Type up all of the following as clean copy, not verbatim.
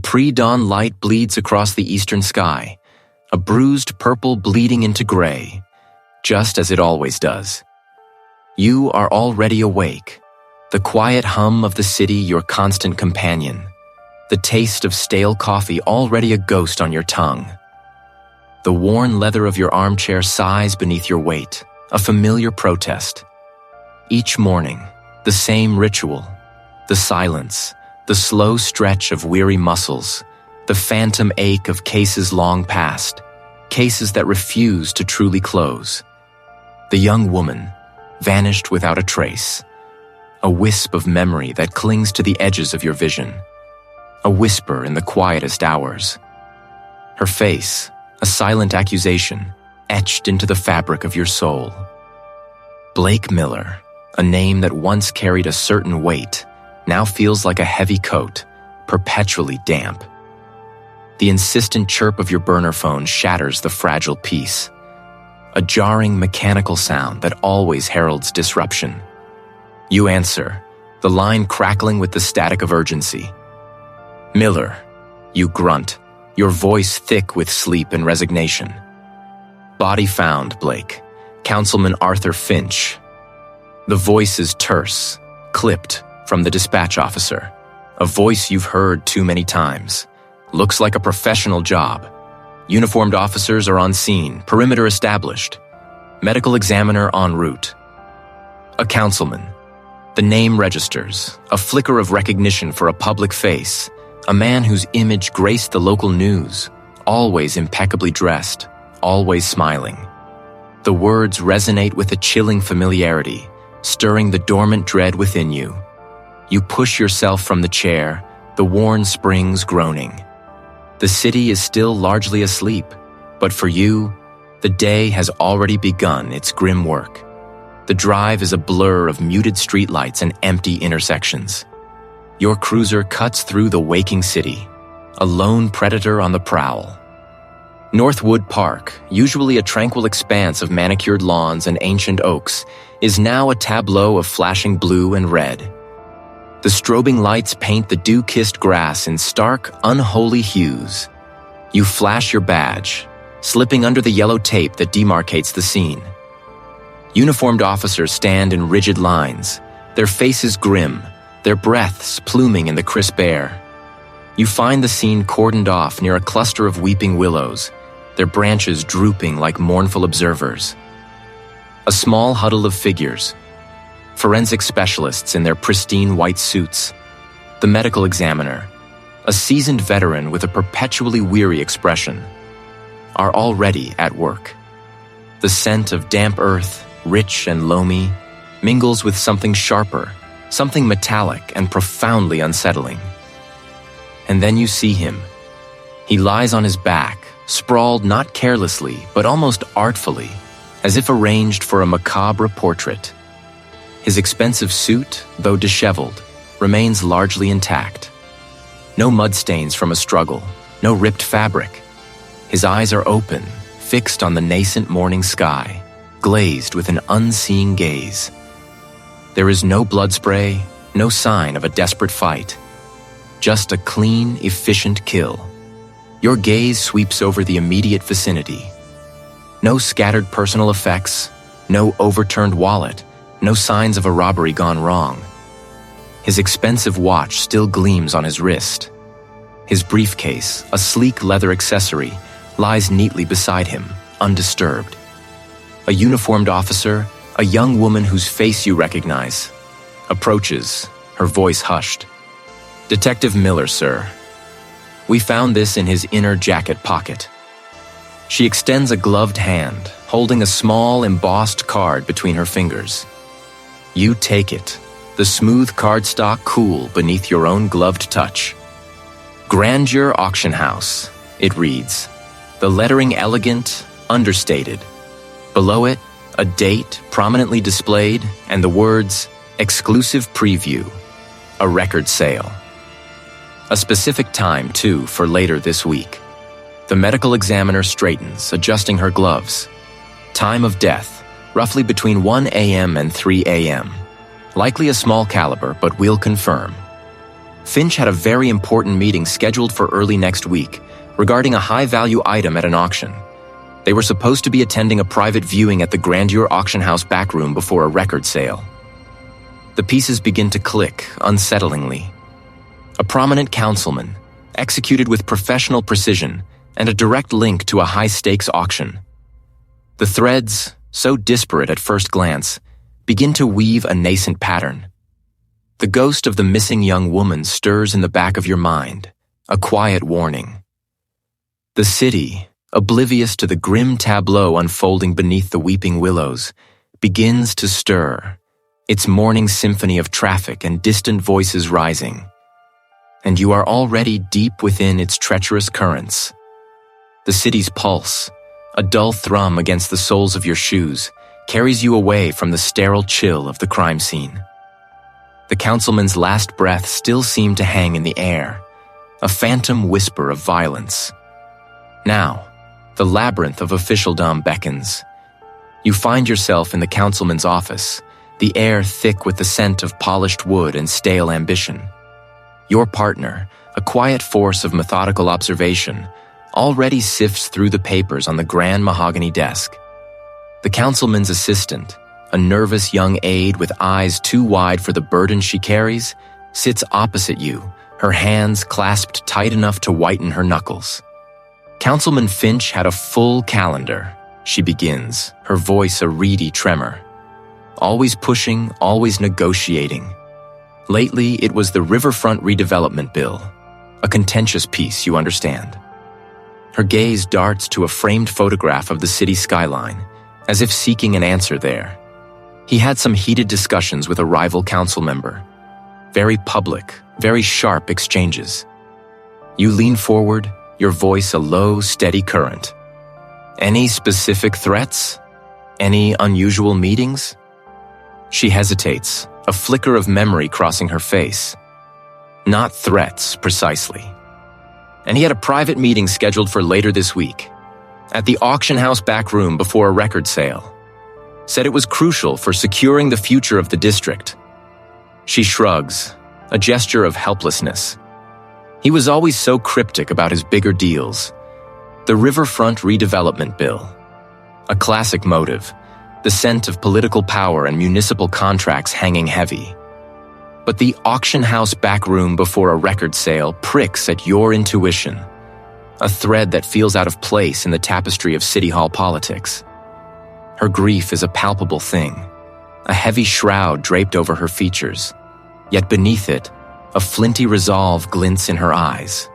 pre-dawn light bleeds across the eastern sky, a bruised purple bleeding into gray, just as it always does. You are already awake, the quiet hum of the city your constant companion, the taste of stale coffee already a ghost on your tongue. The worn leather of your armchair sighs beneath your weight, a familiar protest. Each morning, the same ritual, the silence, the slow stretch of weary muscles, the phantom ache of cases long past, cases that refuse to truly close. The young woman, vanished without a trace, a wisp of memory that clings to the edges of your vision, a whisper in the quietest hours. Her face, a silent accusation, etched into the fabric of your soul. Blake Miller, a name that once carried a certain weight, now feels like a heavy coat, perpetually damp. The insistent chirp of your burner phone shatters the fragile peace, a jarring mechanical sound that always heralds disruption. You answer, the line crackling with the static of urgency. Miller, you grunt, your voice thick with sleep and resignation. Body found, Blake. Councilman Arthur Finch. The voice is terse, clipped from the dispatch officer, a voice you've heard too many times. Looks like a professional job. Uniformed officers are on scene, perimeter established. Medical examiner en route. A councilman. The name registers, a flicker of recognition for a public face, a man whose image graced the local news, always impeccably dressed, always smiling. The words resonate with a chilling familiarity, stirring the dormant dread within you. You push yourself from the chair, the worn springs groaning. The city is still largely asleep, but for you, the day has already begun its grim work. The drive is a blur of muted streetlights and empty intersections. Your cruiser cuts through the waking city, a lone predator on the prowl. Northwood Park, usually a tranquil expanse of manicured lawns and ancient oaks, is now a tableau of flashing blue and red. The strobing lights paint the dew-kissed grass in stark, unholy hues. You flash your badge, slipping under the yellow tape that demarcates the scene. Uniformed officers stand in rigid lines, their faces grim, their breaths pluming in the crisp air. You find the scene cordoned off near a cluster of weeping willows, their branches drooping like mournful observers. A small huddle of figures, forensic specialists in their pristine white suits, the medical examiner, a seasoned veteran with a perpetually weary expression, are already at work. The scent of damp earth, rich and loamy, mingles with something sharper, something metallic and profoundly unsettling. And then you see him. He lies on his back, sprawled not carelessly, but almost artfully, as if arranged for a macabre portrait. His expensive suit, though disheveled, remains largely intact. No mud stains from a struggle, no ripped fabric. His eyes are open, fixed on the nascent morning sky, glazed with an unseeing gaze. There is no blood spray, no sign of a desperate fight. Just a clean, efficient kill. Your gaze sweeps over the immediate vicinity. No scattered personal effects, no overturned wallet, no signs of a robbery gone wrong. His expensive watch still gleams on his wrist. His briefcase, a sleek leather accessory, lies neatly beside him, undisturbed. A uniformed officer, a young woman whose face you recognize, approaches, her voice hushed. "Detective Miller, sir. We found this in his inner jacket pocket." She extends a gloved hand, holding a small embossed card between her fingers. You take it, the smooth cardstock cool beneath your own gloved touch. Grandeur Auction House, it reads, the lettering elegant, understated. Below it, a date prominently displayed and the words, exclusive preview, a record sale. A specific time, too, for later this week. The medical examiner straightens, adjusting her gloves. Time of death, roughly between 1 a.m. and 3 a.m. Likely a small caliber, but we'll confirm. Finch had a very important meeting scheduled for early next week regarding a high-value item at an auction. They were supposed to be attending a private viewing at the Grandeur auction house back room before a record sale. The pieces begin to click unsettlingly. A prominent councilman, executed with professional precision and a direct link to a high-stakes auction. The threads, so disparate at first glance, begin to weave a nascent pattern. The ghost of the missing young woman stirs in the back of your mind, a quiet warning. The city, oblivious to the grim tableau unfolding beneath the weeping willows, begins to stir, its morning symphony of traffic and distant voices rising. And you are already deep within its treacherous currents. The city's pulse, a dull thrum against the soles of your shoes, carries you away from the sterile chill of the crime scene. The councilman's last breath still seemed to hang in the air, a phantom whisper of violence. Now, the labyrinth of officialdom beckons. You find yourself in the councilman's office, the air thick with the scent of polished wood and stale ambition. Your partner, a quiet force of methodical observation, already sifts through the papers on the grand mahogany desk. The councilman's assistant, a nervous young aide with eyes too wide for the burden she carries, sits opposite you, her hands clasped tight enough to whiten her knuckles. Councilman Finch had a full calendar, she begins, her voice a reedy tremor. Always pushing, always negotiating. Lately, it was the Riverfront Redevelopment Bill, a contentious piece, you understand. Her gaze darts to a framed photograph of the city skyline, as if seeking an answer there. He had some heated discussions with a rival council member. Very public, very sharp exchanges. You lean forward, your voice a low, steady current. Any specific threats? Any unusual meetings? She hesitates, a flicker of memory crossing her face. Not threats, precisely. And he had a private meeting scheduled for later this week, at the auction house back room before a record sale. Said it was crucial for securing the future of the district. She shrugs, a gesture of helplessness. He was always so cryptic about his bigger deals. The Riverfront Redevelopment Bill. A classic motive, the scent of political power and municipal contracts hanging heavy. But the auction house back room before a record sale pricks at your intuition, a thread that feels out of place in the tapestry of City Hall politics. Her grief is a palpable thing, a heavy shroud draped over her features, yet beneath it, a flinty resolve glints in her eyes.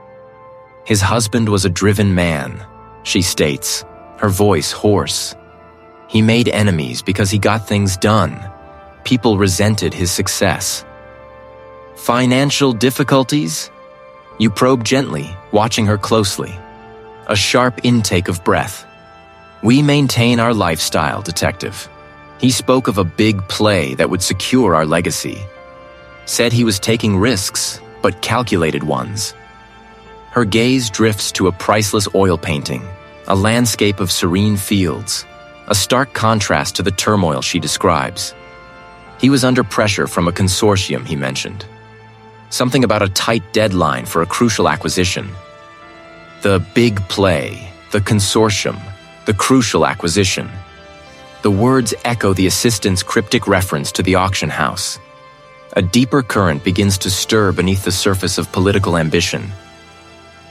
His husband was a driven man, she states, her voice hoarse. He made enemies because he got things done. People resented his success. Financial difficulties? You probe gently, watching her closely. A sharp intake of breath. We maintain our lifestyle, detective. He spoke of a big play that would secure our legacy. Said he was taking risks, but calculated ones. Her gaze drifts to a priceless oil painting, a landscape of serene fields, a stark contrast to the turmoil she describes. He was under pressure from a consortium, he mentioned. Something about a tight deadline for a crucial acquisition. The big play, the consortium, the crucial acquisition. The words echo the assistant's cryptic reference to the auction house. A deeper current begins to stir beneath the surface of political ambition.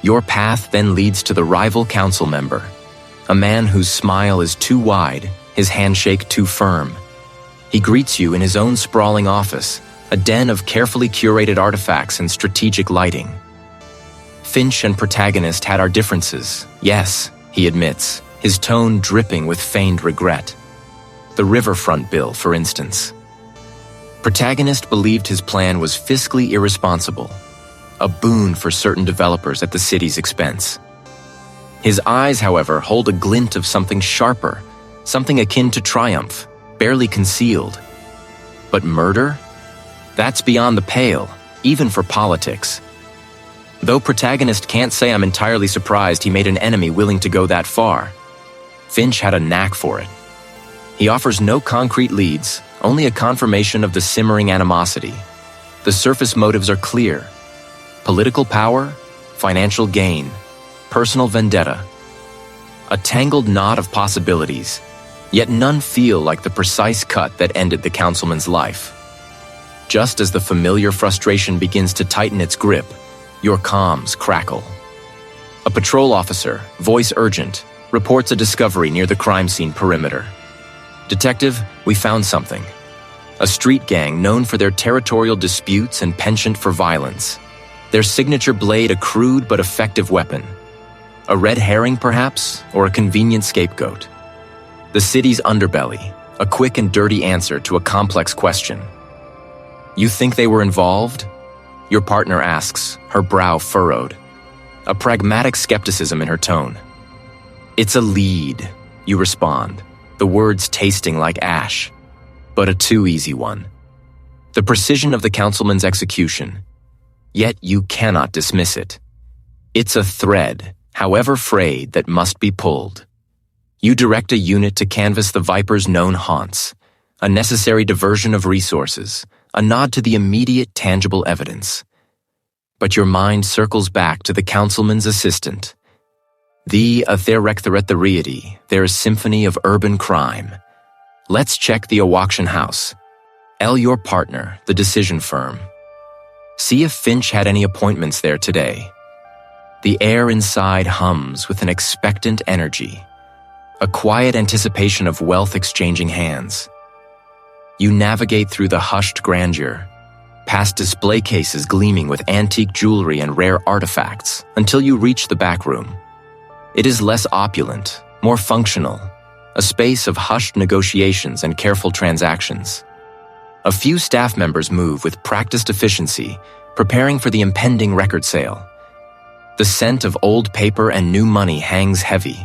Your path then leads to the rival council member, a man whose smile is too wide, his handshake too firm. He greets you in his own sprawling office, a den of carefully curated artifacts and strategic lighting. Finch and protagonist had our differences, yes, he admits, his tone dripping with feigned regret. The Riverfront Bill, for instance. Protagonist believed his plan was fiscally irresponsible, a boon for certain developers at the city's expense. His eyes, however, hold a glint of something sharper, something akin to triumph, barely concealed. But murder? That's beyond the pale, even for politics. Though protagonist can't say I'm entirely surprised he made an enemy willing to go that far. Finch had a knack for it. He offers no concrete leads, only a confirmation of the simmering animosity. The surface motives are clear. Political power, financial gain, personal vendetta. A tangled knot of possibilities, yet none feel like the precise cut that ended the councilman's life. Just as the familiar frustration begins to tighten its grip, your comms crackle. A patrol officer, voice urgent, reports a discovery near the crime scene perimeter. Detective, we found something. A street gang known for their territorial disputes and penchant for violence. Their signature blade a crude but effective weapon. A red herring, perhaps, or a convenient scapegoat. The city's underbelly, a quick and dirty answer to a complex question. You think they were involved? Your partner asks, her brow furrowed. A pragmatic skepticism in her tone. It's a lead, you respond, the words tasting like ash, but a too easy one. The precision of the councilman's execution, yet you cannot dismiss it. It's a thread, however frayed, that must be pulled. You direct a unit to canvass the Viper's known haunts, a necessary diversion of resources, a nod to the immediate tangible evidence. But your mind circles back to the councilman's assistant. The Atherrectharetharity, their symphony of urban crime. Let's check the auction house. Your partner, the decision firm. See if Finch had any appointments there today. The air inside hums with an expectant energy, a quiet anticipation of wealth exchanging hands. You navigate through the hushed grandeur, past display cases gleaming with antique jewelry and rare artifacts, until you reach the back room. It is less opulent, more functional, a space of hushed negotiations and careful transactions. A few staff members move with practiced efficiency, preparing for the impending record sale. The scent of old paper and new money hangs heavy.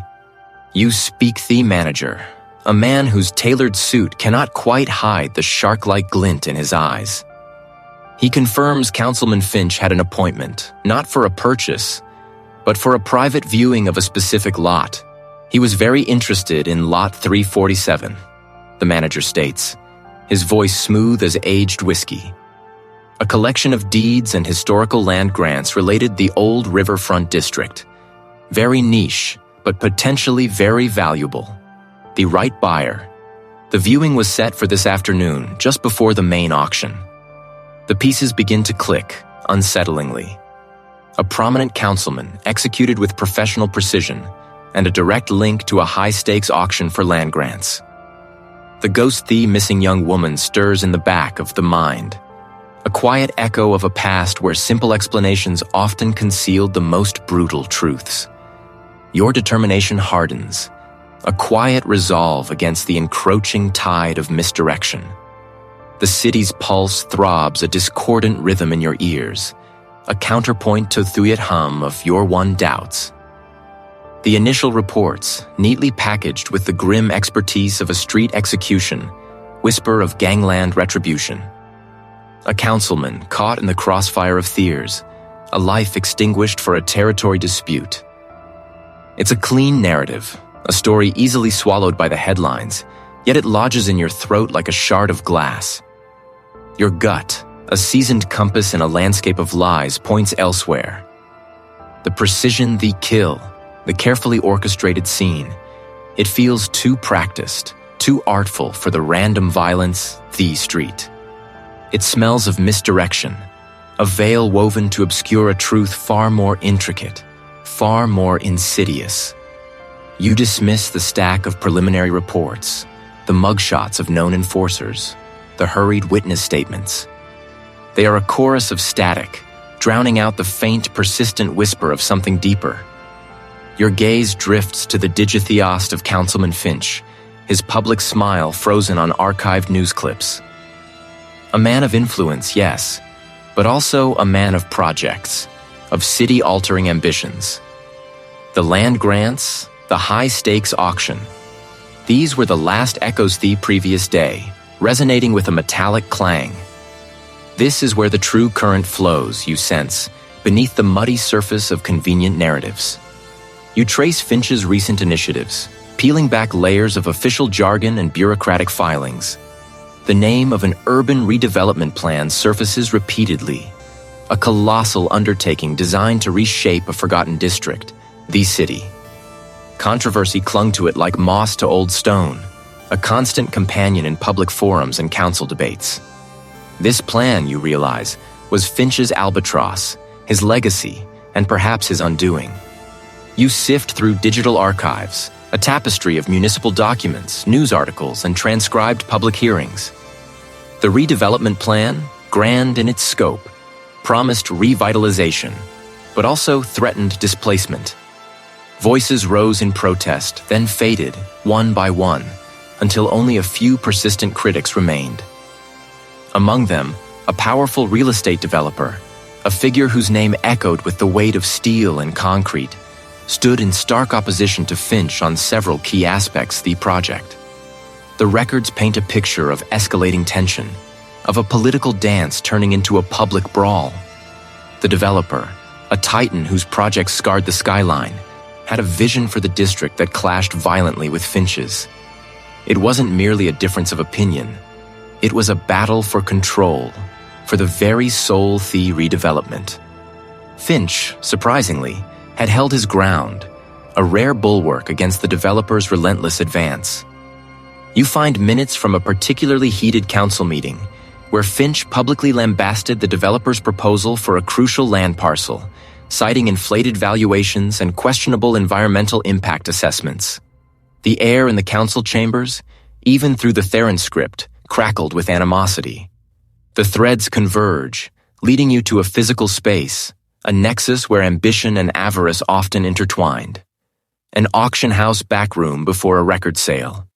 You speak the manager, a man whose tailored suit cannot quite hide the shark-like glint in his eyes. He confirms Councilman Finch had an appointment, not for a purchase, but for a private viewing of a specific lot. He was very interested in Lot 347, the manager states, his voice smooth as aged whiskey. A collection of deeds and historical land grants related the old riverfront district. Very niche, but potentially very valuable. The right buyer. The viewing was set for this afternoon, just before the main auction. The pieces begin to click, unsettlingly. A prominent councilman, executed with professional precision, and a direct link to a high-stakes auction for land grants. The ghostly missing young woman stirs in the back of the mind, a quiet echo of a past where simple explanations often concealed the most brutal truths. Your determination hardens, a quiet resolve against the encroaching tide of misdirection. The city's pulse throbs a discordant rhythm in your ears, a counterpoint to the hum of your one doubts. The initial reports, neatly packaged with the grim expertise of a street execution, whisper of gangland retribution. A councilman caught in the crossfire of fears, a life extinguished for a territory dispute. It's a clean narrative, a story easily swallowed by the headlines, yet it lodges in your throat like a shard of glass. Your gut, a seasoned compass in a landscape of lies, points elsewhere. The precision, the kill, the carefully orchestrated scene. It feels too practiced, too artful for the random violence, the street. It smells of misdirection, a veil woven to obscure a truth far more intricate, far more insidious. You dismiss the stack of preliminary reports, the mugshots of known enforcers, the hurried witness statements. They are a chorus of static, drowning out the faint, persistent whisper of something deeper. Your gaze drifts to the digitheost of Councilman Finch, his public smile frozen on archived news clips. A man of influence, yes, but also a man of projects, of city-altering ambitions. The land grants, the high-stakes auction. These were the last echoes the previous day, resonating with a metallic clang. This is where the true current flows, you sense, beneath the muddy surface of convenient narratives. You trace Finch's recent initiatives, peeling back layers of official jargon and bureaucratic filings. The name of an urban redevelopment plan surfaces repeatedly, a colossal undertaking designed to reshape a forgotten district, the city. Controversy clung to it like moss to old stone, a constant companion in public forums and council debates. This plan, you realize, was Finch's albatross, his legacy, and perhaps his undoing. You sift through digital archives, a tapestry of municipal documents, news articles, and transcribed public hearings. The redevelopment plan, grand in its scope, promised revitalization, but also threatened displacement. Voices rose in protest, then faded, one by one, until only a few persistent critics remained. Among them, a powerful real estate developer, a figure whose name echoed with the weight of steel and concrete, stood in stark opposition to Finch on several key aspects of the project. The records paint a picture of escalating tension, of a political dance turning into a public brawl. The developer, a titan whose project scarred the skyline, had a vision for the district that clashed violently with Finch's. It wasn't merely a difference of opinion. It was a battle for control, for the very soul of the redevelopment. Finch, surprisingly, had held his ground, a rare bulwark against the developer's relentless advance. You find minutes from a particularly heated council meeting where Finch publicly lambasted the developer's proposal for a crucial land parcel, citing inflated valuations and questionable environmental impact assessments. The air in the council chambers, even through the Theron script, crackled with animosity. The threads converge, leading you to a physical space, a nexus where ambition and avarice often intertwined. An auction house backroom before a record sale.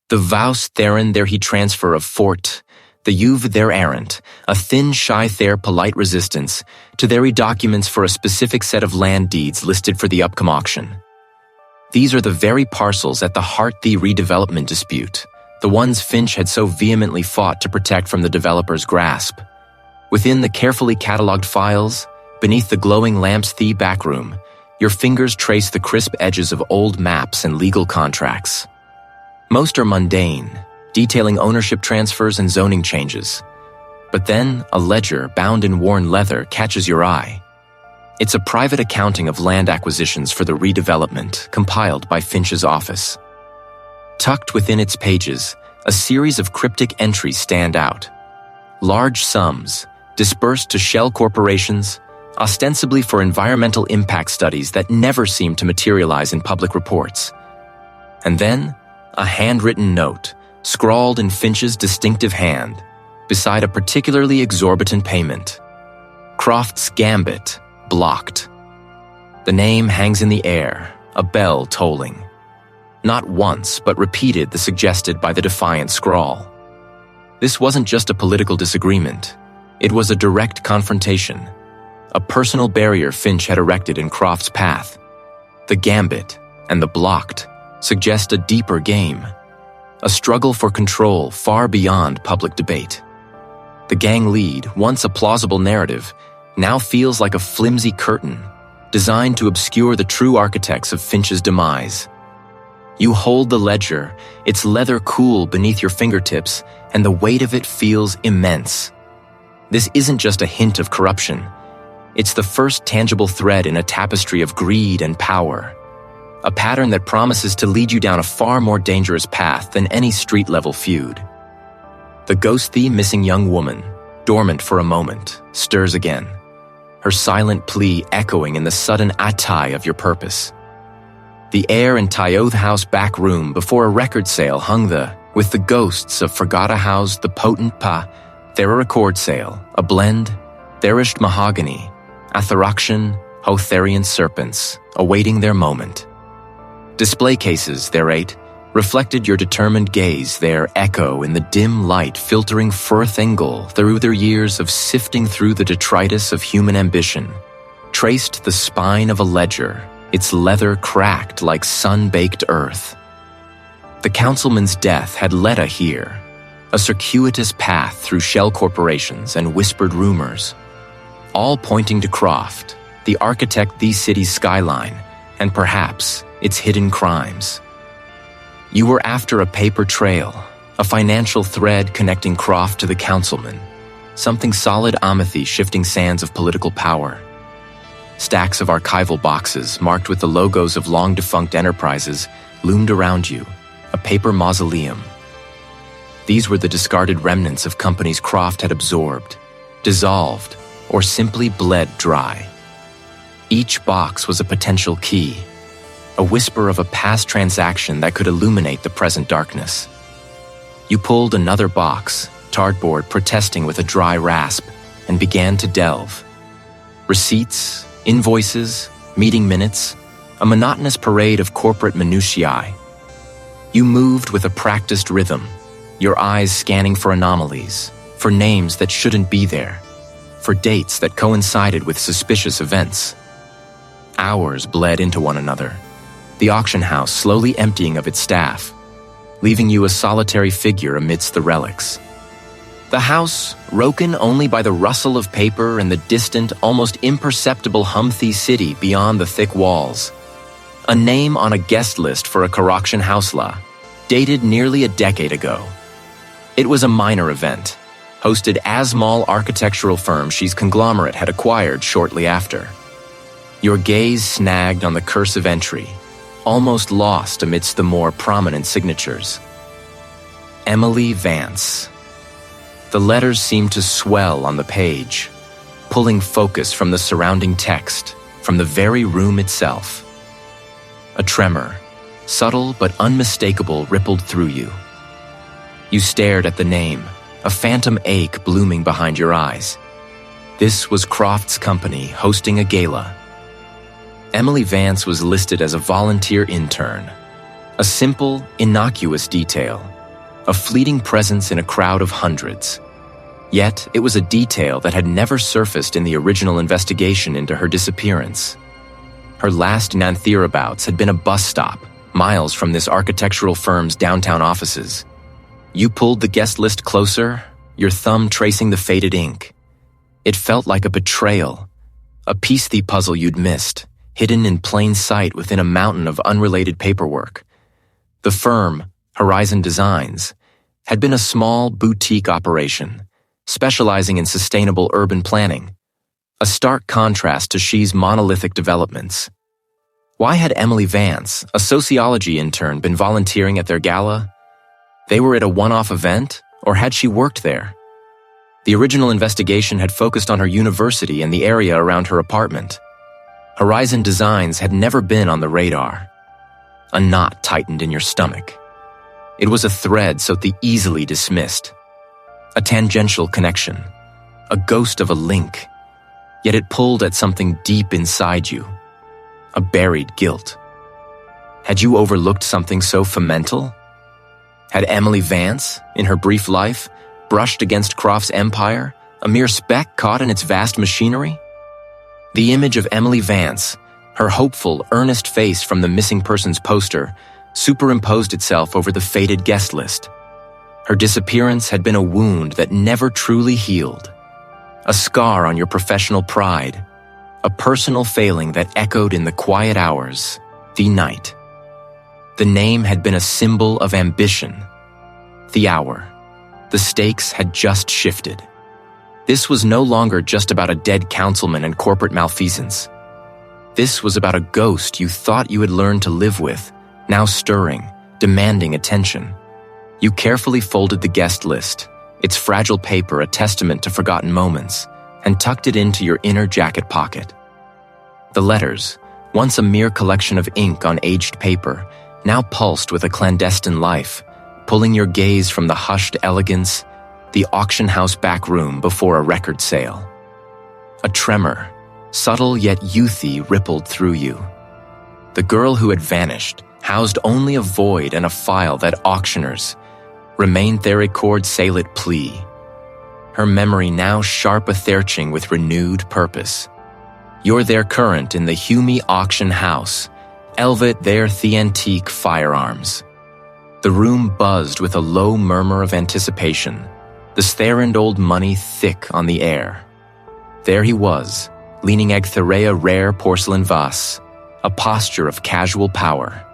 The Vaus Theron there he transfer of Fort, the Juve there errant, a thin shy there polite resistance, to their documents for a specific set of land deeds listed for the upcoming auction. These are the very parcels at the heart the redevelopment dispute, the ones Finch had so vehemently fought to protect from the developer's grasp. Within the carefully catalogued files, beneath the glowing lamps the backroom, your fingers trace the crisp edges of old maps and legal contracts. Most are mundane, detailing ownership transfers and zoning changes. But then, a ledger bound in worn leather catches your eye. It's a private accounting of land acquisitions for the redevelopment, compiled by Finch's office. Tucked within its pages, a series of cryptic entries stand out. Large sums, dispersed to shell corporations, ostensibly for environmental impact studies that never seem to materialize in public reports. And then, a handwritten note, scrawled in Finch's distinctive hand, beside a particularly exorbitant payment. Croft's Gambit, blocked. The name hangs in the air, a bell tolling. Not once, but repeated the suggested by the defiant scrawl. This wasn't just a political disagreement. It was a direct confrontation. A personal barrier Finch had erected in Croft's path. The Gambit and the blocked suggest a deeper game. A struggle for control far beyond public debate. The gang lead, once a plausible narrative, now feels like a flimsy curtain, designed to obscure the true architects of Finch's demise. You hold the ledger, its leather cool beneath your fingertips, and the weight of it feels immense. This isn't just a hint of corruption. It's the first tangible thread in a tapestry of greed and power. A pattern that promises to lead you down a far more dangerous path than any street-level feud. The ghostly missing young woman, dormant for a moment, stirs again, her silent plea echoing in the sudden atai of your purpose. The air in Tyoth House back room before a record sale hung with the ghosts of Forgotta House, the potent there a record sale, a blend, therished mahogany, Atharakshan, Hotharian serpents, awaiting their moment. Display cases, their reflected your determined gaze, their echo in the dim light filtering Furthengel through their years of sifting through the detritus of human ambition, traced the spine of a ledger, its leather cracked like sun-baked earth. The councilman's death had led here, a circuitous path through shell corporations and whispered rumors, all pointing to Croft, the architect the city's skyline, and perhaps its hidden crimes. You were after a paper trail, a financial thread connecting Croft to the councilman, something solid Amethy shifting sands of political power. Stacks of archival boxes marked with the logos of long-defunct enterprises loomed around you, a paper mausoleum. These were the discarded remnants of companies Croft had absorbed, dissolved, or simply bled dry. Each box was a potential key, a whisper of a past transaction that could illuminate the present darkness. You pulled another box, cardboard protesting with a dry rasp, and began to delve. Receipts, invoices, meeting minutes, a monotonous parade of corporate minutiae. You moved with a practiced rhythm, your eyes scanning for anomalies, for names that shouldn't be there, for dates that coincided with suspicious events. Hours bled into one another, the auction house slowly emptying of its staff, leaving you a solitary figure amidst the relics. The house, broken only by the rustle of paper and the distant, almost imperceptible Humthee city beyond the thick walls. A name on a guest list for a Corruption Housela, dated nearly a decade ago. It was a minor event, hosted Asmal architectural firm she's conglomerate had acquired shortly after. Your gaze snagged on the cursive entry, almost lost amidst the more prominent signatures. Emily Vance. The letters seemed to swell on the page, pulling focus from the surrounding text, from the very room itself. A tremor, subtle but unmistakable, rippled through you. You stared at the name, a phantom ache blooming behind your eyes. This was Croft's company hosting a gala. Emily Vance was listed as a volunteer intern. A simple, innocuous detail, a fleeting presence in a crowd of hundreds. Yet, it was a detail that had never surfaced in the original investigation into her disappearance. Her last nanthereabouts had been a bus stop, miles from this architectural firm's downtown offices. You pulled the guest list closer, your thumb tracing the faded ink. It felt like a betrayal, a piece-the puzzle you'd missed, hidden in plain sight within a mountain of unrelated paperwork. The firm, Horizon Designs, had been a small boutique operation, specializing in sustainable urban planning, a stark contrast to She's monolithic developments. Why had Emily Vance, a sociology intern, been volunteering at their gala? They were at a one-off event, or had she worked there? The original investigation had focused on her university and the area around her apartment. Horizon Designs had never been on the radar. A knot tightened in your stomach. It was a thread so easily dismissed. A tangential connection. A ghost of a link. Yet it pulled at something deep inside you. A buried guilt. Had you overlooked something so fundamental? Had Emily Vance, in her brief life, brushed against Croft's empire, a mere speck caught in its vast machinery? The image of Emily Vance, her hopeful, earnest face from the missing persons poster, superimposed itself over the faded guest list. Her disappearance had been a wound that never truly healed, a scar on your professional pride, a personal failing that echoed in the quiet hours, the night. The name had been a symbol of ambition. The hour. The stakes had just shifted. This was no longer just about a dead councilman and corporate malfeasance. This was about a ghost you thought you had learned to live with, now stirring, demanding attention. You carefully folded the guest list, its fragile paper a testament to forgotten moments, and tucked it into your inner jacket pocket. The letters, once a mere collection of ink on aged paper, now pulsed with a clandestine life, pulling your gaze from the hushed elegance, the auction house back room before a record sale. A tremor, subtle yet youthy, rippled through you. The girl who had vanished housed only a void and a file that auctioners, remained there a chord salit plea. Her memory now sharp athirching with renewed purpose. You're there current in the Hume auction house, Elvet there the antique firearms. The room buzzed with a low murmur of anticipation, the stherand old money thick on the air. There he was, leaning ag Therea rare porcelain vase, a posture of casual power.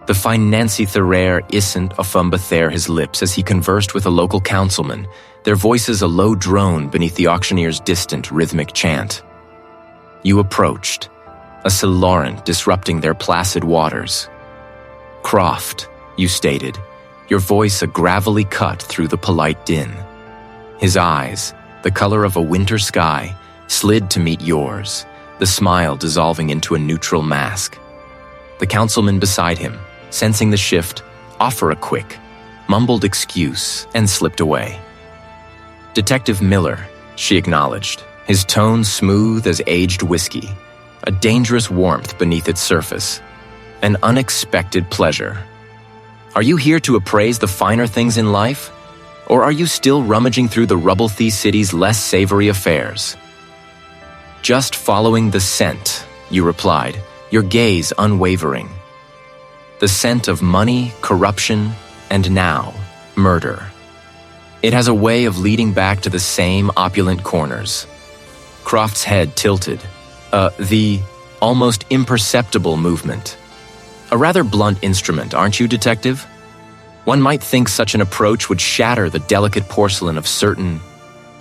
The financier isn't ofumbathere his lips as he conversed with a local councilman, their voices a low drone beneath the auctioneer's distant rhythmic chant. You approached, a Silorant disrupting their placid waters. Croft, you stated, your voice a gravelly cut through the polite din. His eyes, the color of a winter sky, slid to meet yours, the smile dissolving into a neutral mask. The councilman beside him, sensing the shift, offer a quick, mumbled excuse and slipped away. Detective Miller, she acknowledged, his tone smooth as aged whiskey, a dangerous warmth beneath its surface, an unexpected pleasure. Are you here to appraise the finer things in life? Or are you still rummaging through the rubble-thief city's less savory affairs? Just following the scent, you replied, your gaze unwavering. The scent of money, corruption, and now, murder. It has a way of leading back to the same opulent corners. Croft's head tilted, the almost imperceptible movement. A rather blunt instrument, aren't you, Detective? One might think such an approach would shatter the delicate porcelain of certain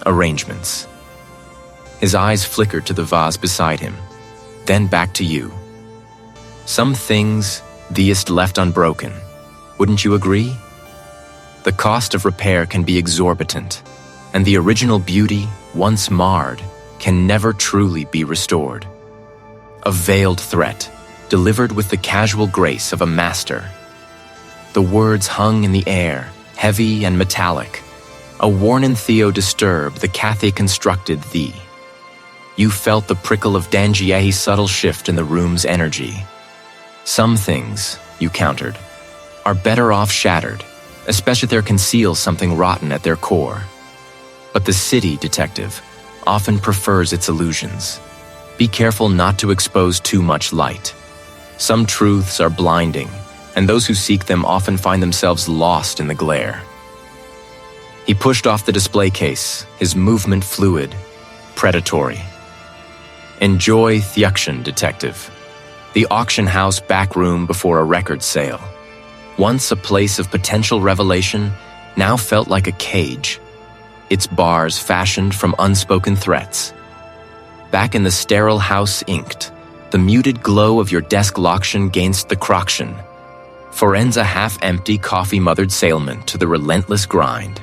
arrangements. His eyes flickered to the vase beside him, then back to you. Some things theiest left unbroken, wouldn't you agree? The cost of repair can be exorbitant, and the original beauty, once marred, can never truly be restored. A veiled threat, delivered with the casual grace of a master. The words hung in the air, heavy and metallic. A Warnen Theo disturb the Cathay constructed thee. You felt the prickle of Dangiehi's subtle shift in the room's energy. Some things, you countered, are better off shattered, especially if they conceal something rotten at their core. But the city, Detective, often prefers its illusions. Be careful not to expose too much light. Some truths are blinding, and those who seek them often find themselves lost in the glare. He pushed off the display case, his movement fluid, predatory. Enjoy the auction, Detective. The auction house back room before a record sale. Once a place of potential revelation, now felt like a cage. Its bars fashioned from unspoken threats. Back in the sterile house inked, the muted glow of your desk loction gainst the croction. Forenza half-empty coffee-mothered sailman to the relentless grind.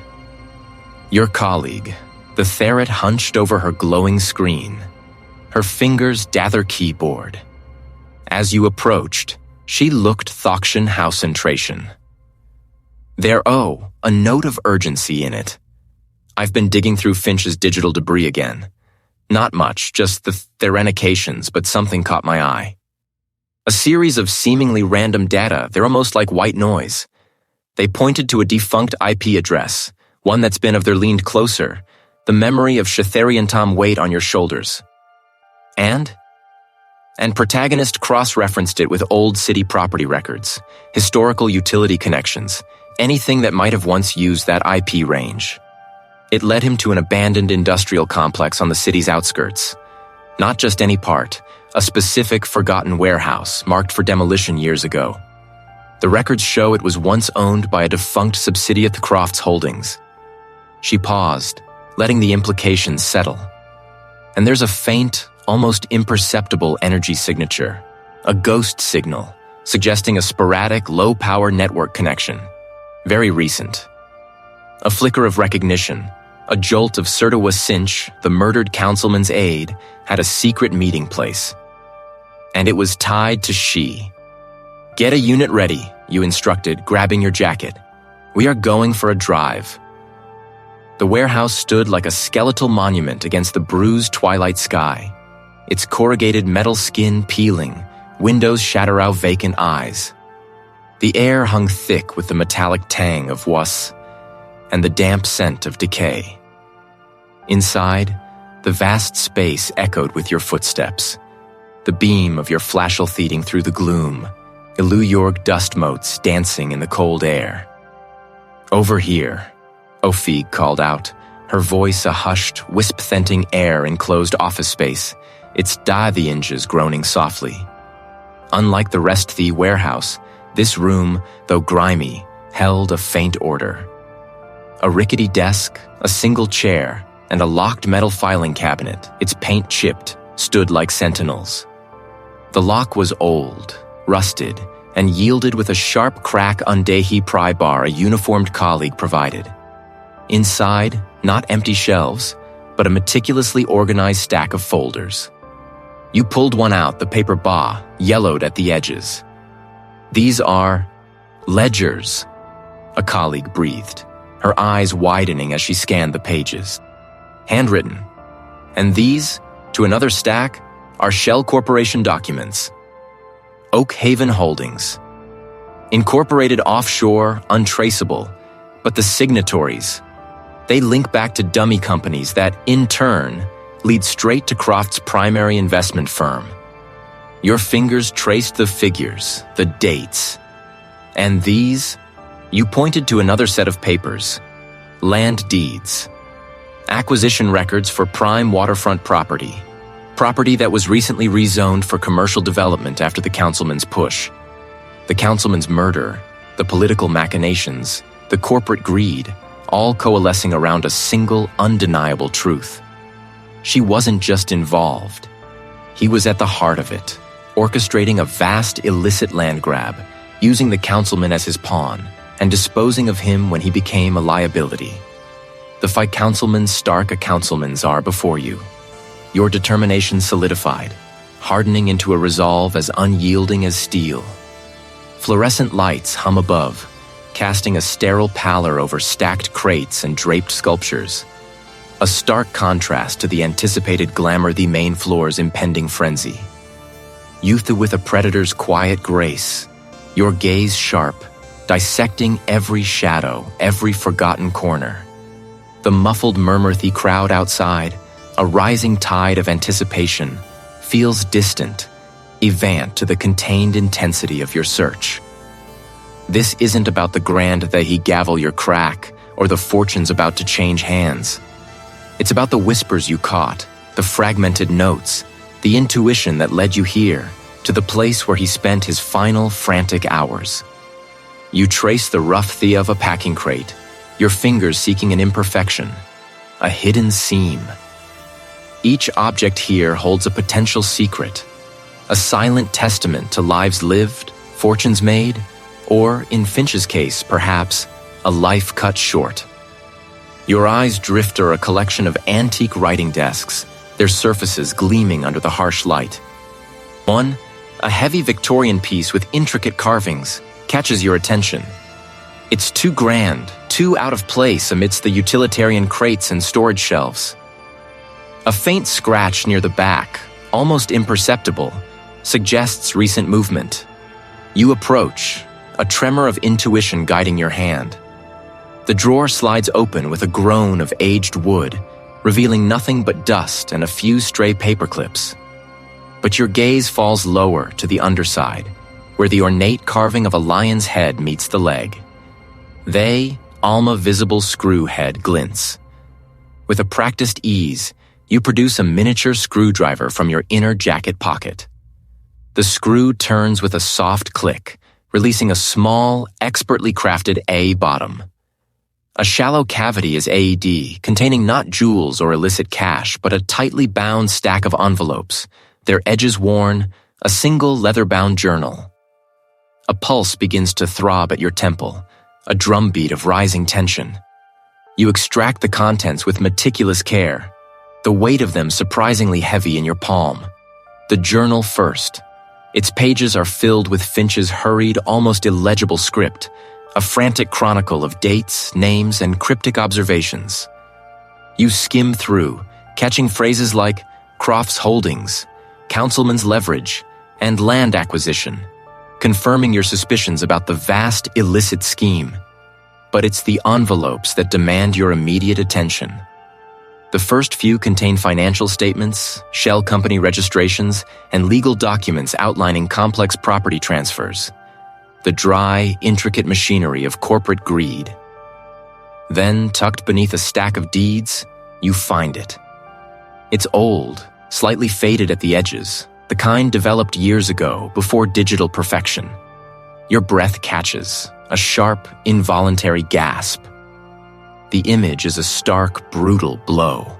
Your colleague, the ferret hunched over her glowing screen, her fingers dather keyboard. As you approached, she looked Thoction house-centration. A note of urgency in it. I've been digging through Finch's digital debris again. Not much, just the therenications, but something caught my eye. A series of seemingly random data, they're almost like white noise. They pointed to a defunct IP address, one that's been of their leaned closer, the memory of Shatharian Tom weight on your shoulders. And protagonist cross-referenced it with old city property records, historical utility connections, anything that might have once used that IP range. It led him to an abandoned industrial complex on the city's outskirts. Not just any part, a specific forgotten warehouse marked for demolition years ago. The records show it was once owned by a defunct subsidiary of Croft's holdings. She paused, letting the implications settle. And there's a faint, almost imperceptible energy signature, a ghost signal, suggesting a sporadic, low-power network connection. Very recent. A flicker of recognition, a jolt of Sertawa Cinch, the murdered councilman's aide, had a secret meeting place. And it was tied to she. Get a unit ready, you instructed, grabbing your jacket. We are going for a drive. The warehouse stood like a skeletal monument against the bruised twilight sky, its corrugated metal skin peeling, windows shatter out vacant eyes. The air hung thick with the metallic tang of was and the damp scent of decay. Inside, the vast space echoed with your footsteps, the beam of your flashlight feeding through the gloom, Ilu-Yorg dust motes dancing in the cold air. Over here, Ophig called out, her voice a hushed, wisp-thenting air-enclosed office space, its inches groaning softly. Unlike the rest of the warehouse, This room, though grimy, held a faint order. A rickety desk, a single chair, and a locked metal filing cabinet, its paint chipped, stood like sentinels. The lock was old, rusted, and yielded with a sharp crack undehi pry bar a uniformed colleague provided. Inside, not empty shelves, but a meticulously organized stack of folders. You pulled one out, the paper ba, yellowed at the edges. "These are ledgers," a colleague breathed, her eyes widening as she scanned the pages. "Handwritten. And these, to another stack, are Shell Corporation documents. Oak Haven Holdings. Incorporated offshore, untraceable, but the signatories, they link back to dummy companies that, in turn, lead straight to Croft's primary investment firm. Your fingers traced the figures, the dates. And these, you pointed to another set of papers, land deeds. Acquisition records for prime waterfront property that was recently rezoned for commercial development after the councilman's push. The councilman's murder, the political machinations, the corporate greed, all coalescing around a single, undeniable truth. She wasn't just involved. He was at the heart of it, orchestrating a vast illicit land grab, using the councilman as his pawn, and disposing of him when he became a liability. The fight councilman's stark a councilman's are before you. Your determination solidified, hardening into a resolve as unyielding as steel. Fluorescent lights hum above, casting a sterile pallor over stacked crates and draped sculptures. A stark contrast to the anticipated glamour the main floor's impending frenzy. Youth with a predator's quiet grace, your gaze sharp, dissecting every shadow, every forgotten corner. The muffled murmur-y crowd outside, a rising tide of anticipation, feels distant, evant to the contained intensity of your search. This isn't about the grand they gavel your crack or the fortunes about to change hands. It's about the whispers you caught, the fragmented notes, the intuition that led you here, to the place where he spent his final frantic hours. You trace the rough thea of a packing crate, your fingers seeking an imperfection, a hidden seam. Each object here holds a potential secret, a silent testament to lives lived, fortunes made, or, in Finch's case, perhaps, a life cut short. Your eyes drift over a collection of antique writing desks, their surfaces gleaming under the harsh light. One, a heavy Victorian piece with intricate carvings, catches your attention. It's too grand, too out of place amidst the utilitarian crates and storage shelves. A faint scratch near the back, almost imperceptible, suggests recent movement. You approach, a tremor of intuition guiding your hand. The drawer slides open with a groan of aged wood, revealing nothing but dust and a few stray paper clips. But your gaze falls lower to the underside, where the ornate carving of a lion's head meets the leg. Alma visible screw head glints. With a practiced ease, you produce a miniature screwdriver from your inner jacket pocket. The screw turns with a soft click, releasing a small, expertly crafted A bottom. A shallow cavity is AED, containing not jewels or illicit cash, but a tightly bound stack of envelopes, their edges worn, a single leather-bound journal. A pulse begins to throb at your temple, a drumbeat of rising tension. You extract the contents with meticulous care, the weight of them surprisingly heavy in your palm. The journal first. Its pages are filled with Finch's hurried, almost illegible script, a frantic chronicle of dates, names, and cryptic observations. You skim through, catching phrases like Croft's holdings, councilman's leverage, and land acquisition, confirming your suspicions about the vast illicit scheme. But it's the envelopes that demand your immediate attention. The first few contain financial statements, shell company registrations, and legal documents outlining complex property transfers. The dry, intricate machinery of corporate greed. Then, tucked beneath a stack of deeds, you find it. It's old, slightly faded at the edges, the kind developed years ago before digital perfection. Your breath catches, a sharp, involuntary gasp. The image is a stark, brutal blow.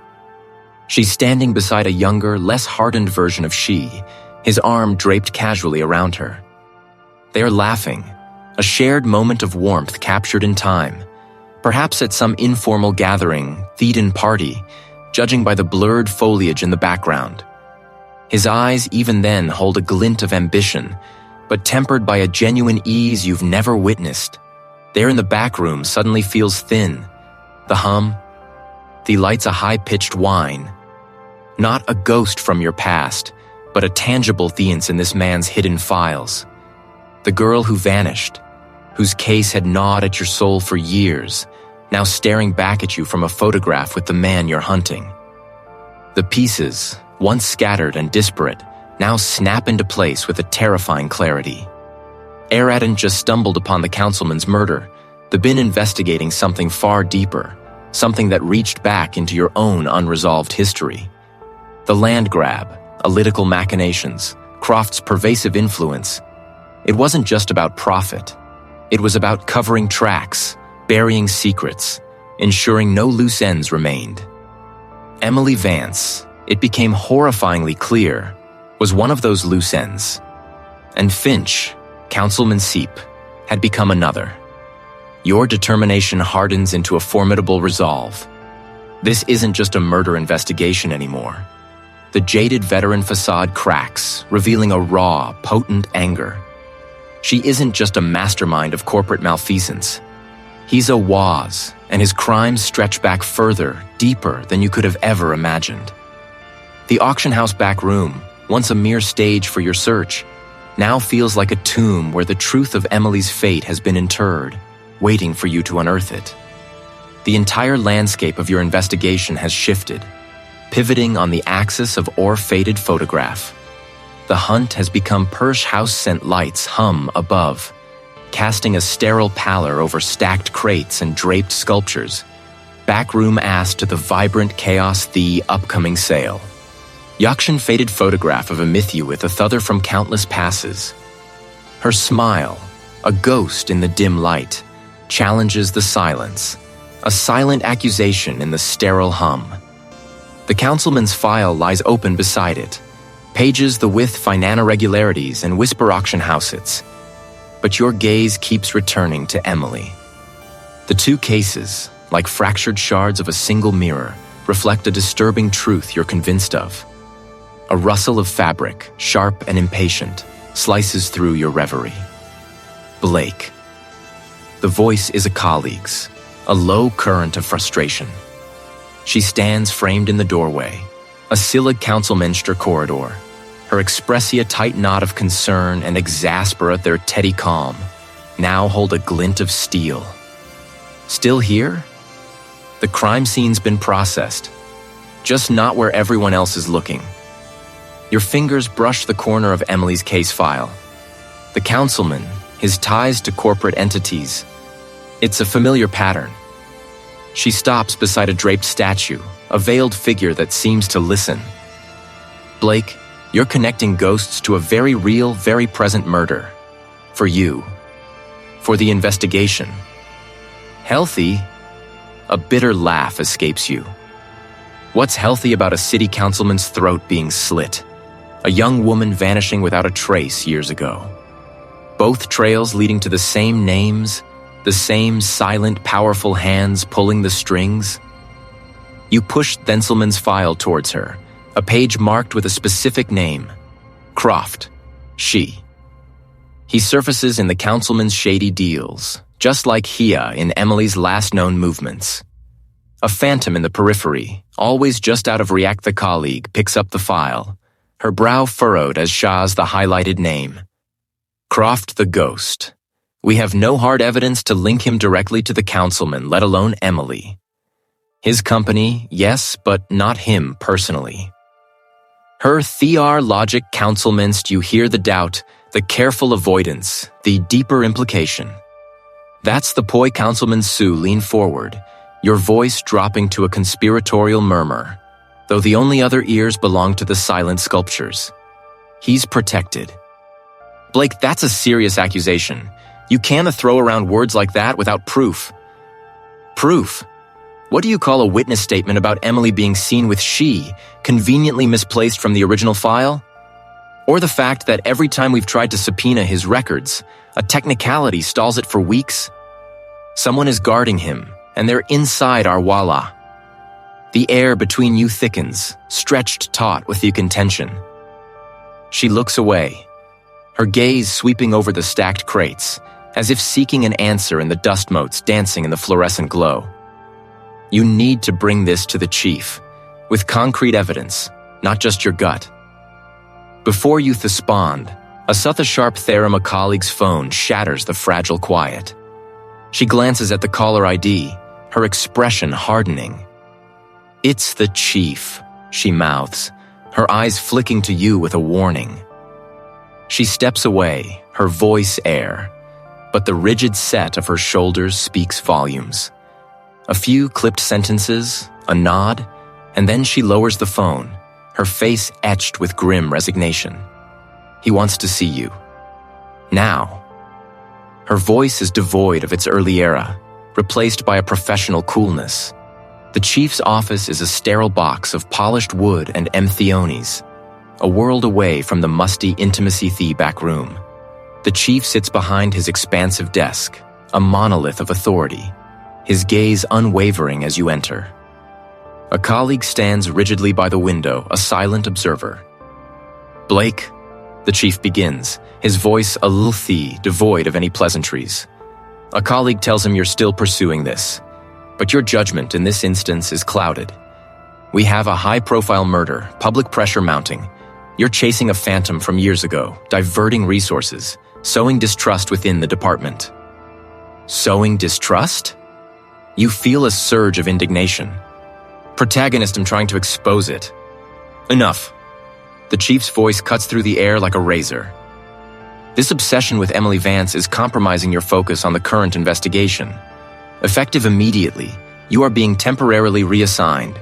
She's standing beside a younger, less hardened version of she, his arm draped casually around her. They are laughing, a shared moment of warmth captured in time, perhaps at some informal gathering, thetan party, judging by the blurred foliage in the background. His eyes even then hold a glint of ambition, but tempered by a genuine ease you've never witnessed. There in the back room suddenly feels thin. The hum, the lights a high-pitched whine. Not a ghost from your past, but a tangible theiance in this man's hidden files. The girl who vanished, whose case had gnawed at your soul for years, now staring back at you from a photograph with the man you're hunting. The pieces, once scattered and disparate, now snap into place with a terrifying clarity. Aradan just stumbled upon the councilman's murder, the bin investigating something far deeper, something that reached back into your own unresolved history. The land grab, political machinations, Croft's pervasive influence. It wasn't just about profit. It was about covering tracks, burying secrets, ensuring no loose ends remained. Emily Vance, it became horrifyingly clear, was one of those loose ends. And Finch, Councilman Seep, had become another. Your determination hardens into a formidable resolve. This isn't just a murder investigation anymore. The jaded veteran facade cracks, revealing a raw, potent anger. She isn't just a mastermind of corporate malfeasance. He's a Waz, and his crimes stretch back further, deeper than you could have ever imagined. The auction house back room, once a mere stage for your search, now feels like a tomb where the truth of Emily's fate has been interred, waiting for you to unearth it. The entire landscape of your investigation has shifted, pivoting on the axis of ore-faded photograph. The hunt has become Persh house-scent lights hum above, casting a sterile pallor over stacked crates and draped sculptures. Backroom ass to the vibrant chaos the upcoming sale. Yakshan faded photograph of a Mythiu a thother from countless passes. Her smile, a ghost in the dim light, challenges the silence, a silent accusation in the sterile hum. The councilman's file lies open beside it, pages the with finana regularities and whisper auction housets. But your gaze keeps returning to Emily. The two cases, like fractured shards of a single mirror, reflect a disturbing truth you're convinced of. A rustle of fabric, sharp and impatient, slices through your reverie. Blake. The voice is a colleague's, a low current of frustration. She stands framed in the doorway, a Silla councilmenster corridor, her expressia tight knot of concern and exasperate their teddy calm, now hold a glint of steel. Still here? The crime scene's been processed, just not where everyone else is looking. Your fingers brush the corner of Emily's case file. The councilman, his ties to corporate entities. It's a familiar pattern. She stops beside a draped statue, a veiled figure that seems to listen. Blake, you're connecting ghosts to a very real, very present murder. For you. For the investigation. Healthy? A bitter laugh escapes you. What's healthy about a city councilman's throat being slit? A young woman vanishing without a trace years ago. Both trails leading to the same names, the same silent, powerful hands pulling the strings. You push Thenselman's file towards her, a page marked with a specific name. Croft. She. He surfaces in the councilman's shady deals, just like Hia in Emily's last known movements. A phantom in the periphery, always just out of react the colleague, picks up the file, her brow furrowed as Shah's the highlighted name. Croft the Ghost. We have no hard evidence to link him directly to the councilman, let alone Emily. His company, yes, but not him personally. Her Thear logic councilmanst, you hear the doubt, the careful avoidance, the deeper implication. That's the poi councilman Sue lean forward, your voice dropping to a conspiratorial murmur, though the only other ears belong to the silent sculptures. He's protected. Blake, that's a serious accusation. You can't throw around words like that without proof. Proof? What do you call a witness statement about Emily being seen with she, conveniently misplaced from the original file? Or the fact that every time we've tried to subpoena his records, a technicality stalls it for weeks? Someone is guarding him, and they're inside our voila. The air between you thickens, stretched taut with the contention. She looks away, her gaze sweeping over the stacked crates, as if seeking an answer in the dust motes dancing in the fluorescent glow. You need to bring this to the chief, with concrete evidence, not just your gut. Before you respond, a sharp therum a colleague's phone shatters the fragile quiet. She glances at the caller ID, her expression hardening. "It's the chief," she mouths, her eyes flicking to you with a warning. She steps away, her voice air, but the rigid set of her shoulders speaks volumes. A few clipped sentences, a nod, and then she lowers the phone, her face etched with grim resignation. "He wants to see you. Now." Her voice is devoid of its early era, replaced by a professional coolness. The chief's office is a sterile box of polished wood and emthiones, a world away from the musty intimacy back room. The chief sits behind his expansive desk, a monolith of authority, his gaze unwavering as you enter. A colleague stands rigidly by the window, a silent observer. "Blake," the chief begins, his voice a little devoid of any pleasantries. A colleague tells him you're still pursuing this, but your judgment in this instance is clouded. We have a high-profile murder, public pressure mounting. You're chasing a phantom from years ago, diverting resources, sowing distrust within the department. Sowing distrust? You feel a surge of indignation. Protagonist, I'm trying to expose it. Enough. The chief's voice cuts through the air like a razor. This obsession with Emily Vance is compromising your focus on the current investigation. Effective immediately, you are being temporarily reassigned.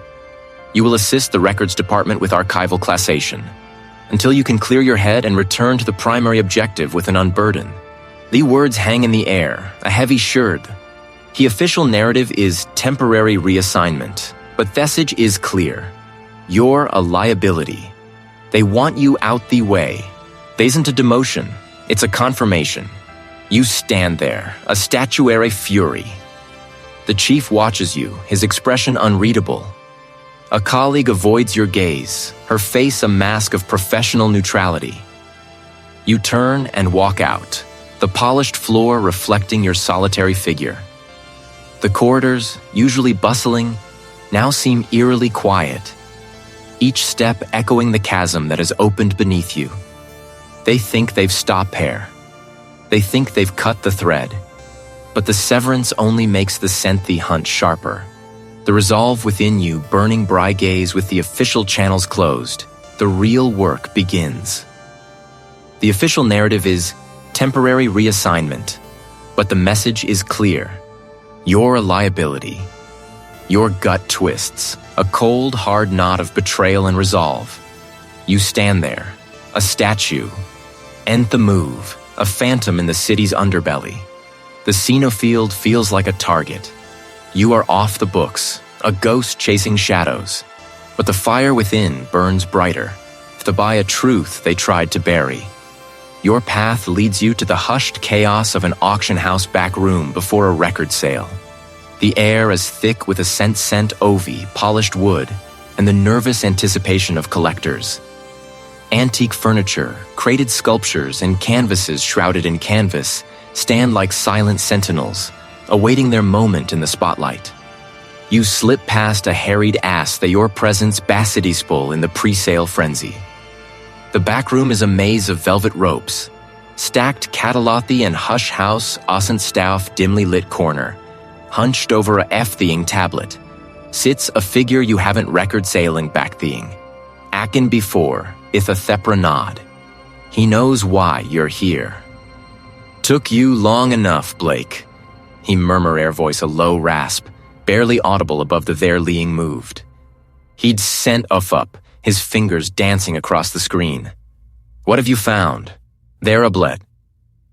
You will assist the records department with archival classation, until you can clear your head and return to the primary objective with an unburden. The words hang in the air, a heavy sherd. The official narrative is temporary reassignment, but message is clear. You're a liability. They want you out the way. There isn't a demotion, it's a confirmation. You stand there, a statuary fury. The chief watches you, his expression unreadable. A colleague avoids your gaze, her face a mask of professional neutrality. You turn and walk out, the polished floor reflecting your solitary figure. The corridors, usually bustling, now seem eerily quiet, each step echoing the chasm that has opened beneath you. They think they've stopped there. They think they've cut the thread. But the severance only makes the Senthi hunt sharper. The resolve within you burning bright gaze with the official channels closed. The real work begins. The official narrative is temporary reassignment, but the message is clear. You're a liability. Your gut twists, a cold, hard knot of betrayal and resolve. You stand there, a statue. End the move, a phantom in the city's underbelly. The Xenofield feels like a target. You are off the books, a ghost chasing shadows. But the fire within burns brighter, to buy a truth they tried to bury. Your path leads you to the hushed chaos of an auction house back room before a record sale. The air is thick with a scent ovi, polished wood, and the nervous anticipation of collectors. Antique furniture, crated sculptures, and canvases shrouded in canvas stand like silent sentinels, awaiting their moment in the spotlight. You slip past a harried ass that your presence bassettispul in the pre-sale frenzy. The back room is a maze of velvet ropes. Stacked catalothi and hush house Ossenstauf dimly lit corner. Hunched over a F-theing tablet, sits a figure you haven't record sailing back-theing. Akin before, if a thepra nod. He knows why you're here. Took you long enough, Blake. He murmur air voice a low rasp, barely audible above the there leing moved. He'd sent up, his fingers dancing across the screen. What have you found? There a bled.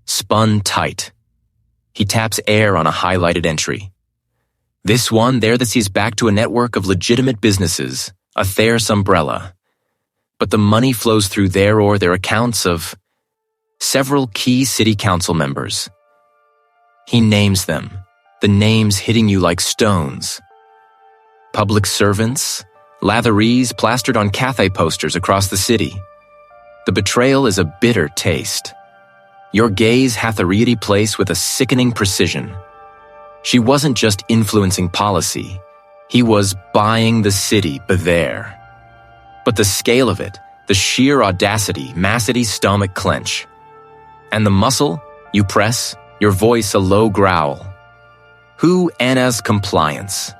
Spun tight. He taps air on a highlighted entry. This one, there that sees back to a network of legitimate businesses, a Thayer's umbrella. But the money flows through their accounts of several key city council members. He names them, the names hitting you like stones. Public servants, latherees plastered on Cathay posters across the city. The betrayal is a bitter taste. Your gaze hath a reedy place with a sickening precision. She wasn't just influencing policy, he was buying the city there. But the scale of it, the sheer audacity, Massidy's stomach clench. And the muscle, you press, your voice a low growl. Who Anna's compliance?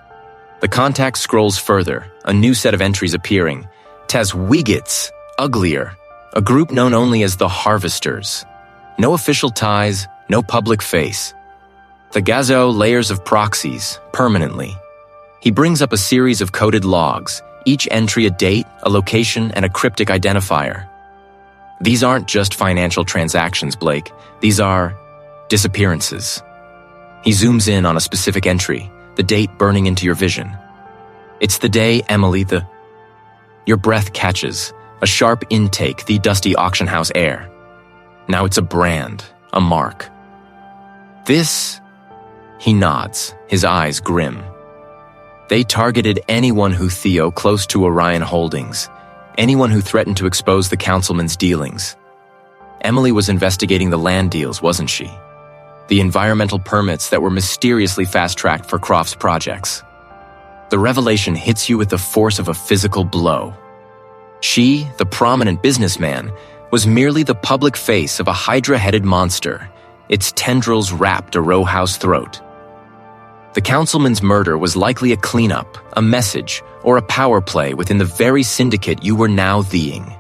The contact scrolls further, a new set of entries appearing. Taswigits, uglier, a group known only as the Harvesters. No official ties, no public face. The Gazo layers of proxies, permanently. He brings up a series of coded logs, each entry a date, a location, and a cryptic identifier. These aren't just financial transactions, Blake. These are disappearances. He zooms in on a specific entry, the date burning into your vision. It's the day, Emily, Your breath catches, a sharp intake, the dusty auction house air. Now it's a brand, a mark. This, he nods, his eyes grim. They targeted anyone who Theo close to Orion Holdings, anyone who threatened to expose the councilman's dealings. Emily was investigating the land deals, wasn't she? The environmental permits that were mysteriously fast-tracked for Croft's projects. The revelation hits you with the force of a physical blow. She, the prominent businessman, was merely the public face of a hydra-headed monster, its tendrils wrapped a row house throat. The councilman's murder was likely a cleanup, a message, or a power play within the very syndicate you were now theing.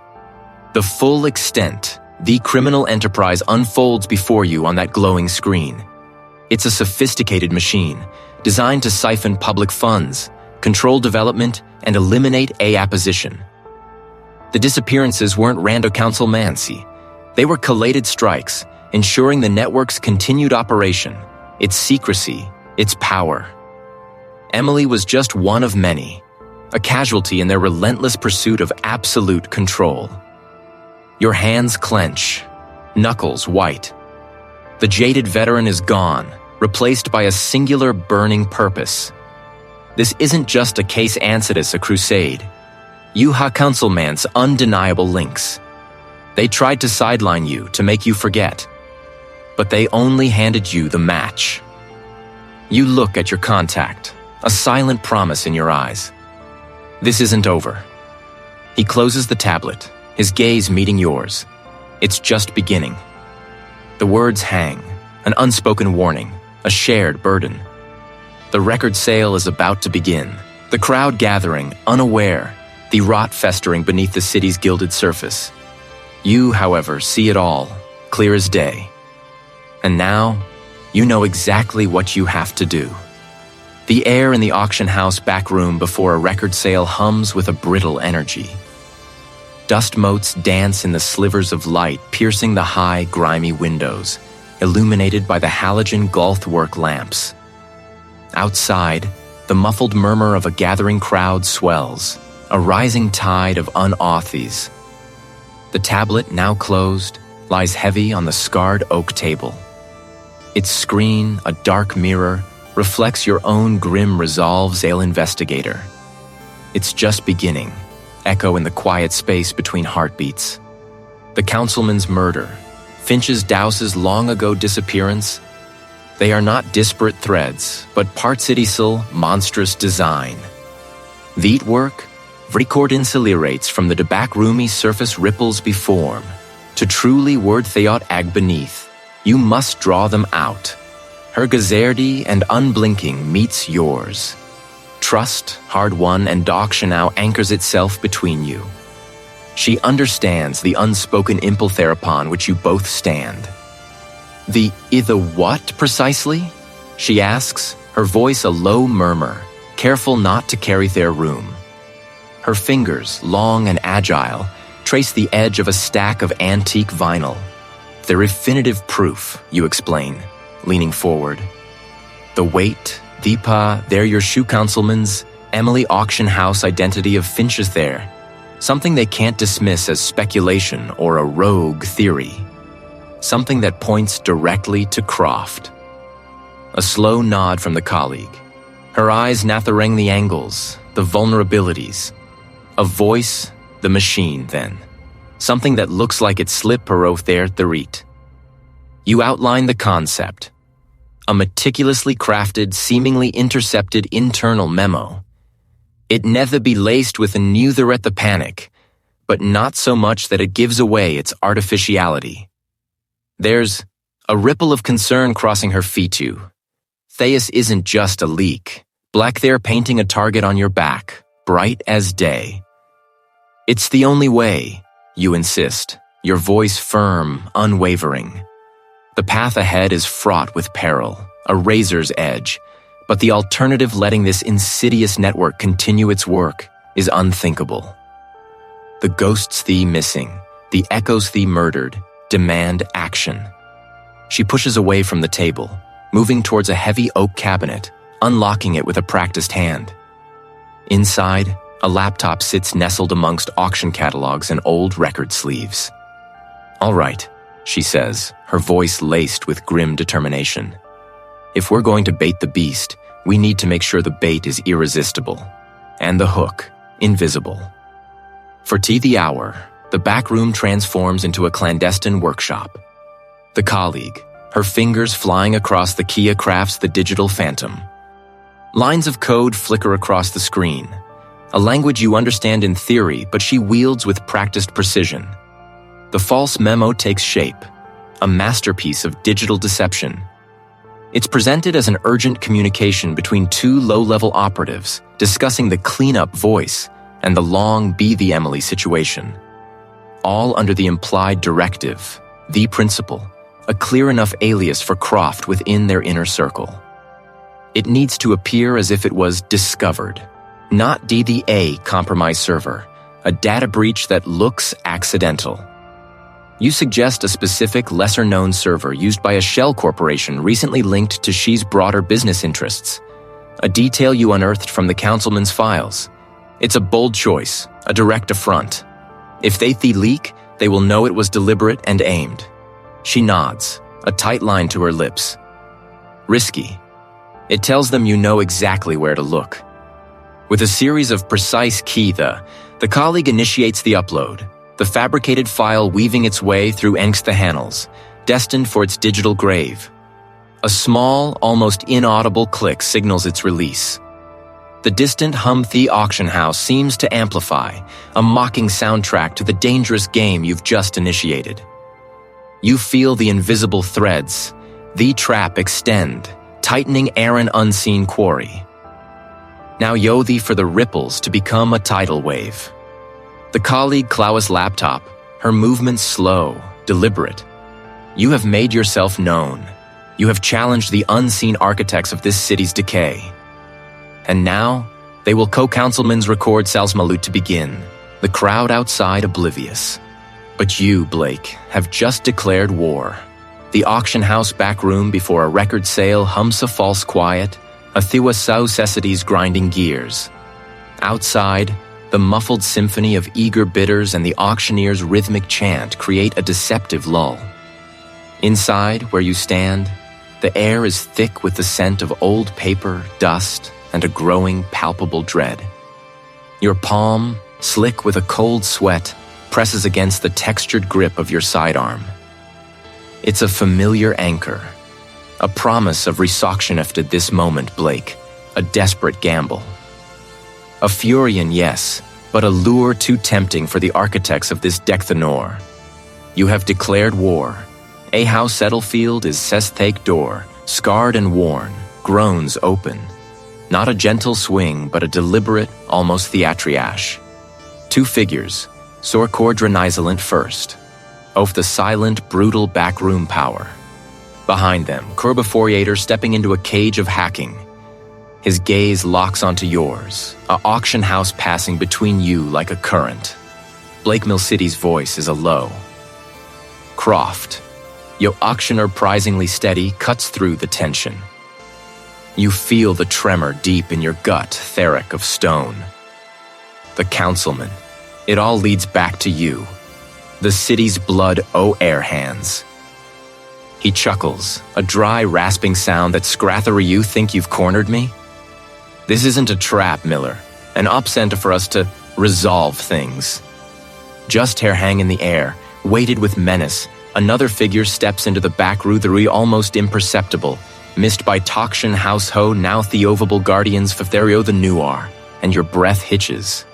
The full extent, the criminal enterprise unfolds before you on that glowing screen. It's a sophisticated machine, designed to siphon public funds, control development, and eliminate apposition. The disappearances weren't rando councilmancy. They were collated strikes, ensuring the network's continued operation, its secrecy, its power. Emily was just one of many, a casualty in their relentless pursuit of absolute control. Your hands clench, knuckles white. The jaded veteran is gone, replaced by a singular burning purpose. This isn't just a case Ancidus, a crusade. You ha councilman's undeniable links. They tried to sideline you, to make you forget. But they only handed you the match. You look at your contact, a silent promise in your eyes. This isn't over. He closes the tablet, his gaze meeting yours. It's just beginning. The words hang, an unspoken warning, a shared burden. The record sale is about to begin, the crowd gathering, unaware, the rot festering beneath the city's gilded surface. You, however, see it all, clear as day. And now, you know exactly what you have to do. The air in the auction house back room before a record sale hums with a brittle energy. Dust motes dance in the slivers of light piercing the high, grimy windows, illuminated by the halogen Gulfwork lamps. Outside, the muffled murmur of a gathering crowd swells, a rising tide of unauthies. The tablet, now closed, lies heavy on the scarred oak table. Its screen, a dark mirror, reflects your own grim resolve, Zale investigator. It's just beginning, echo in the quiet space between heartbeats. The councilman's murder, Finch's Douse's long-ago disappearance, they are not disparate threads, but parts idisal, monstrous design. Veet work, record incelerates from the back-roomy surface ripples beform, to truly word theot ag beneath. You must draw them out. Her gazerdi and unblinking meets yours. Trust, hard-won, and auction now anchors itself between you. She understands the unspoken impulse thereupon which you both stand. The what precisely? She asks, her voice a low murmur, careful not to carry their room. Her fingers, long and agile, trace the edge of a stack of antique vinyl. Their definitive proof, you explain. leaning forward. The weight, Deepa, they're your shoe councilman's Emily auction house identity of Finch's there. Something they can't dismiss as speculation or a rogue theory. Something that points directly to Croft. A slow nod from the colleague. Her eyes natharang the angles, the vulnerabilities. A voice, the machine, then. Something that looks like it slip her oath there therit. You outline the concept. A meticulously crafted, seemingly intercepted internal memo. It never be laced with a neither at the panic, but not so much that it gives away its artificiality. There's a ripple of concern crossing her fetu. Theus isn't just a leak. Black there painting a target on your back, bright as day. It's the only way, you insist, your voice firm, unwavering. The path ahead is fraught with peril, a razor's edge, but the alternative letting this insidious network continue its work is unthinkable. The ghosts thee missing, the echoes thee murdered, demand action. She pushes away from the table, moving towards a heavy oak cabinet, unlocking it with a practiced hand. Inside, a laptop sits nestled amongst auction catalogs and old record sleeves. All right, she says, her voice laced with grim determination. If we're going to bait the beast, we need to make sure the bait is irresistible, and the hook invisible. For tea the hour, the back room transforms into a clandestine workshop. The colleague, her fingers flying across the Kia crafts the digital phantom. Lines of code flicker across the screen, a language you understand in theory, but she wields with practiced precision. The false memo takes shape, a masterpiece of digital deception. It's presented as an urgent communication between two low-level operatives discussing the cleanup voice and the long Be the Emily situation. All under the implied directive, the principle, a clear enough alias for Croft within their inner circle. It needs to appear as if it was discovered, not DDA compromised server, a data breach that looks accidental. You suggest a specific lesser-known server used by a shell corporation recently linked to She's broader business interests, a detail you unearthed from the councilman's files. It's a bold choice, a direct affront. If they leak, they will know it was deliberate and aimed. She nods, a tight line to her lips. Risky. It tells them you know exactly where to look. With a series of precise key, the colleague initiates the upload, the fabricated file weaving its way through the Hanels, destined for its digital grave. A small, almost inaudible click signals its release. The distant hum-the auction house seems to amplify, a mocking soundtrack to the dangerous game you've just initiated. You feel the invisible threads, the trap extend, tightening Aaron unseen quarry. Now yo thee for the ripples to become a tidal wave. The colleague Klaua's laptop, her movements slow, deliberate. You have made yourself known. You have challenged the unseen architects of this city's decay. And now, they will co-councilman's record Salzmalut to begin, the crowd outside oblivious. But you, Blake, have just declared war. The auction house back room before a record sale hums a false quiet, a thewa necessities grinding gears. Outside, the muffled symphony of eager bidders and the auctioneer's rhythmic chant create a deceptive lull. Inside, where you stand, the air is thick with the scent of old paper, dust, and a growing, palpable dread. Your palm, slick with a cold sweat, presses against the textured grip of your sidearm. It's a familiar anchor, a promise of resocktionifted this moment, Blake, a desperate gamble. A Furian, yes, but a lure too tempting for the architects of this Dekthanor. You have declared war. A house Settlefield is Sesthake door, scarred and worn, groans open. Not a gentle swing, but a deliberate, almost theatriash. Two figures, Sorkordra first, of the silent, brutal backroom power. Behind them, Curbiforiator stepping into a cage of hacking. His gaze locks onto yours, a auction house passing between you like a current. Blake Mill City's voice is a low. Croft, Your auctioneer, prizingly steady, cuts through the tension. You feel the tremor deep in your gut, theric of stone. The councilman. It all leads back to you. The city's blood air hands. He chuckles, a dry, rasping sound that scrathery you think you've cornered me? This isn't a trap, Miller. An op center for us to resolve things. Just hair hang in the air, weighted with menace, another figure steps into the back ruthery, almost imperceptible, missed by Tokshan House Ho, now Theovable Guardians Fetherio the Nuar, and your breath hitches.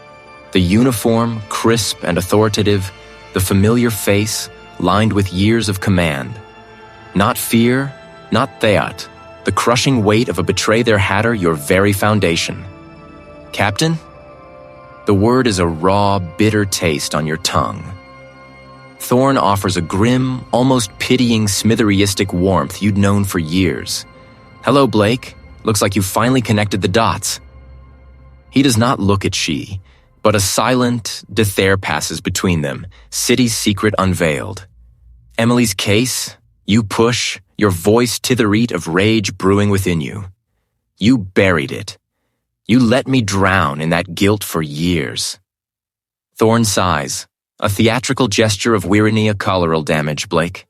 The uniform, crisp and authoritative, the familiar face, lined with years of command. Not fear, not theat, the crushing weight of a betray their hatter, your very foundation. Captain? The word is a raw, bitter taste on your tongue. Thorn offers a grim, almost pitying, smitheryistic warmth you'd known for years. Hello, Blake. Looks like you finally connected the dots. He does not look at she, but a silent dethere passes between them, city's secret unveiled. Emily's case, you push, your voice titherete of rage brewing within you. You buried it. You let me drown in that guilt for years. Thorn sighs, a theatrical gesture of weariness, collateral damage, Blake.